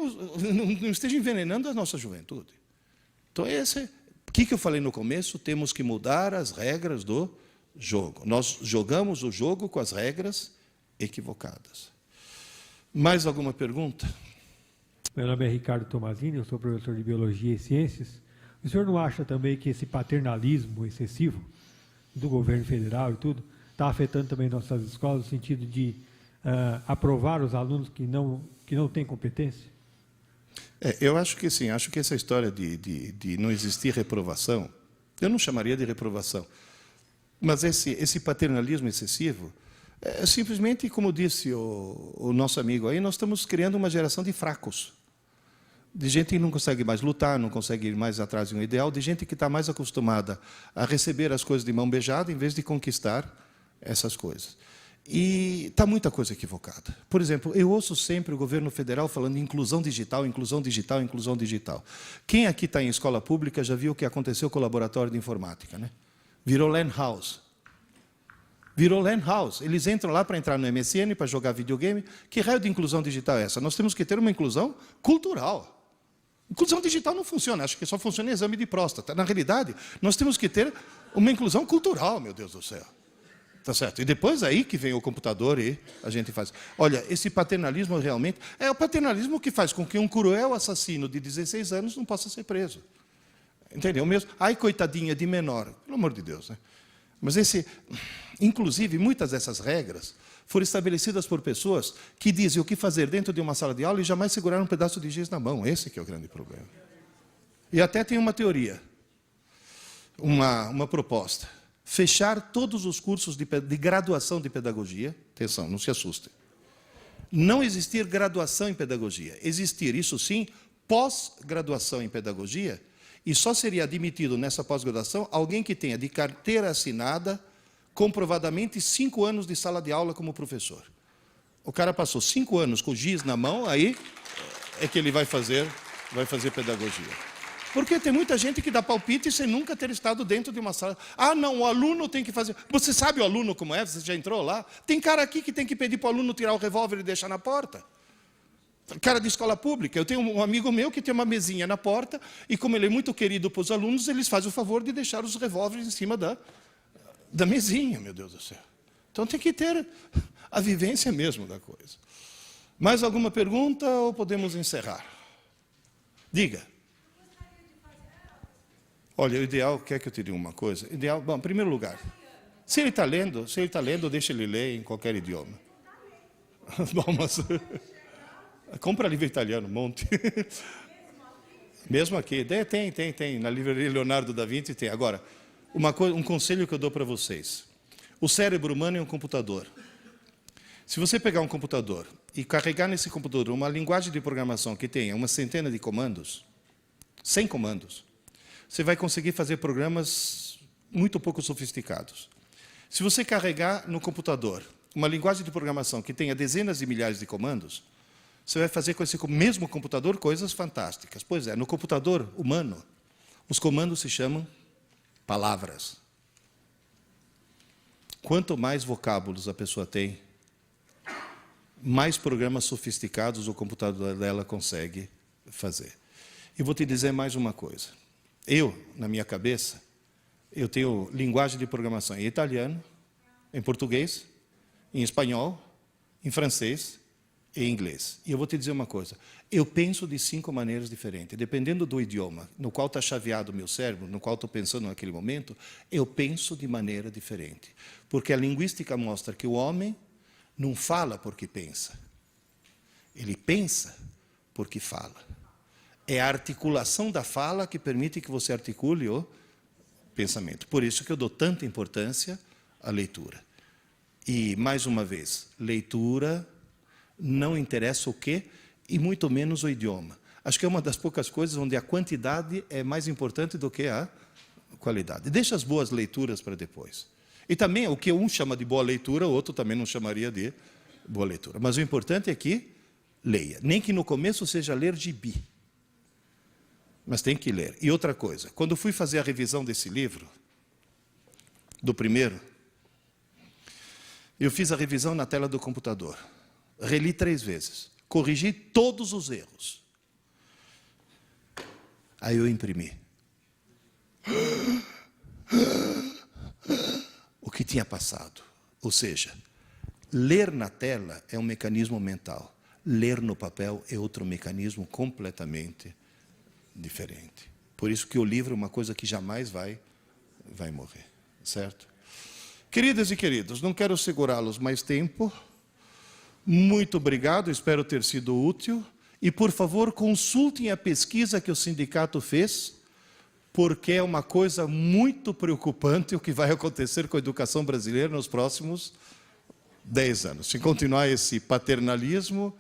não estejam envenenando a nossa juventude. Então, o que eu falei no começo? Temos que mudar as regras do jogo. Nós jogamos o jogo com as regras equivocadas. Mais alguma pergunta? Meu nome é Ricardo Tomazini, eu sou professor de Biologia e Ciências. O senhor não acha também que esse paternalismo excessivo do governo federal e tudo está afetando também nossas escolas no sentido de aprovar os alunos que não têm competência? Eu acho que sim. Acho que essa história de não existir reprovação, eu não chamaria de reprovação, mas esse paternalismo excessivo, simplesmente, como disse o nosso amigo aí, nós estamos criando uma geração de fracos, de gente que não consegue mais lutar, não consegue ir mais atrás de um ideal, de gente que está mais acostumada a receber as coisas de mão beijada em vez de conquistar essas coisas. E está muita coisa equivocada. Por exemplo, eu ouço sempre o governo federal falando em inclusão digital, inclusão digital, inclusão digital. Quem aqui está em escola pública já viu o que aconteceu com o laboratório de informática, né? Virou Lan House. Virou LAN house. Eles entram lá para entrar no MSN, para jogar videogame. Que raio de inclusão digital é essa? Nós temos que ter uma inclusão cultural. Inclusão digital não funciona, acho que só funciona em exame de próstata. Na realidade, nós temos que ter uma inclusão cultural, meu Deus do céu. Tá certo? E depois aí que vem o computador e a gente faz. Olha, esse paternalismo realmente é o paternalismo que faz com que um cruel assassino de 16 anos não possa ser preso. Entendeu? Mesmo, ai, coitadinha de menor, pelo amor de Deus, né? Mas inclusive, muitas dessas regras foram estabelecidas por pessoas que dizem o que fazer dentro de uma sala de aula e jamais seguraram um pedaço de giz na mão. Esse que é o grande problema. E até tem uma teoria, uma proposta. Fechar todos os cursos de graduação de pedagogia. Atenção, não se assustem. Não existir graduação em pedagogia. Existir, isso sim, pós-graduação em pedagogia. E só seria admitido nessa pós-graduação alguém que tenha de carteira assinada comprovadamente 5 anos de sala de aula como professor. O cara passou 5 anos com o giz na mão, aí é que ele vai fazer pedagogia. Porque tem muita gente que dá palpite sem nunca ter estado dentro de uma sala. Ah, não, o aluno tem que fazer... Você sabe o aluno como é? Você já entrou lá? Tem cara aqui que tem que pedir para o aluno tirar o revólver e deixar na porta. Cara de escola pública. Eu tenho um amigo meu que tem uma mesinha na porta e, como ele é muito querido para os alunos, eles fazem o favor de deixar os revólveres em cima da mesinha, meu Deus do céu. Então tem que ter a vivência mesmo da coisa. Mais alguma pergunta ou podemos encerrar? Diga. Olha, o ideal, quer que eu te diga uma coisa? Ideal, bom, em primeiro lugar, se ele está lendo, deixa ele ler em qualquer idioma. Bom, mas compra livro italiano, um monte. Mesmo aqui, tem. Na livraria Leonardo da Vinci tem. Agora, um conselho que eu dou para vocês. O cérebro humano é um computador. Se você pegar um computador e carregar nesse computador uma linguagem de programação que tenha uma centena de comandos, 100 comandos, você vai conseguir fazer programas muito pouco sofisticados. Se você carregar no computador uma linguagem de programação que tenha dezenas de milhares de comandos, você vai fazer com esse mesmo computador coisas fantásticas. Pois é, no computador humano, os comandos se chamam palavras. Quanto mais vocábulos a pessoa tem, mais programas sofisticados o computador dela consegue fazer. E vou te dizer mais uma coisa. Eu, na minha cabeça, eu tenho linguagem de programação em italiano, em português, em espanhol, em francês e em inglês. E eu vou te dizer uma coisa. Eu penso de 5 maneiras diferentes. Dependendo do idioma no qual está chaveado o meu cérebro, no qual estou pensando naquele momento, eu penso de maneira diferente. Porque a linguística mostra que o homem não fala porque pensa. Ele pensa porque fala. É a articulação da fala que permite que você articule o pensamento. Por isso que eu dou tanta importância à leitura. E, mais uma vez, leitura não interessa o quê, e muito menos o idioma. Acho que é uma das poucas coisas onde a quantidade é mais importante do que a qualidade. Deixa as boas leituras para depois. E também, o que um chama de boa leitura, o outro também não chamaria de boa leitura. Mas o importante é que leia. Nem que no começo seja ler gibi. Mas tem que ler. E outra coisa, quando fui fazer a revisão desse livro, do primeiro, eu fiz a revisão na tela do computador. Reli 3 vezes. Corrigi todos os erros. Aí eu imprimi. O que tinha passado. Ou seja, ler na tela é um mecanismo mental. Ler no papel é outro mecanismo completamente diferente. Por isso que o livro é uma coisa que jamais vai morrer. Certo? Queridas e queridos, não quero segurá-los mais tempo. Muito obrigado, espero ter sido útil. E, por favor, consultem a pesquisa que o sindicato fez, porque é uma coisa muito preocupante o que vai acontecer com a educação brasileira nos próximos 10 anos. Se continuar esse paternalismo,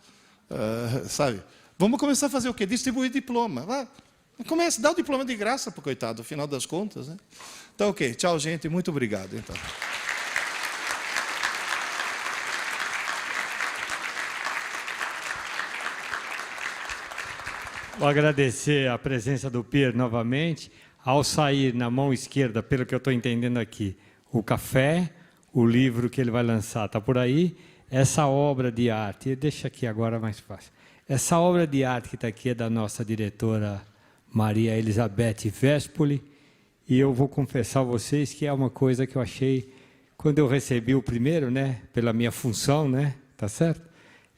sabe? Vamos começar a fazer o quê? Distribuir diploma. Comece, dá o diploma de graça para o coitado, no final das contas, né? Então, ok. Tchau, gente. Muito obrigado. Então. Vou agradecer a presença do Pierre novamente. Ao sair na mão esquerda, pelo que eu estou entendendo aqui, o café, o livro que ele vai lançar está por aí. Essa obra de arte, deixa aqui agora mais fácil. Essa obra de arte que está aqui é da nossa diretora Maria Elizabeth Vespoli, e eu vou confessar a vocês que é uma coisa que eu achei, quando eu recebi o primeiro, né, pela minha função, né, tá certo?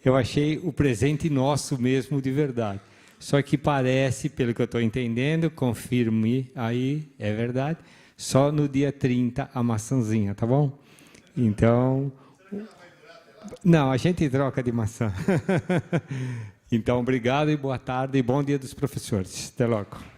Eu achei o presente nosso mesmo de verdade. Só que parece, pelo que eu estou entendendo, confirme aí, é verdade, só no dia 30 a maçãzinha, tá bom? Então, não, a gente troca de maçã. Então, obrigado e boa tarde e bom dia dos professores. Até logo.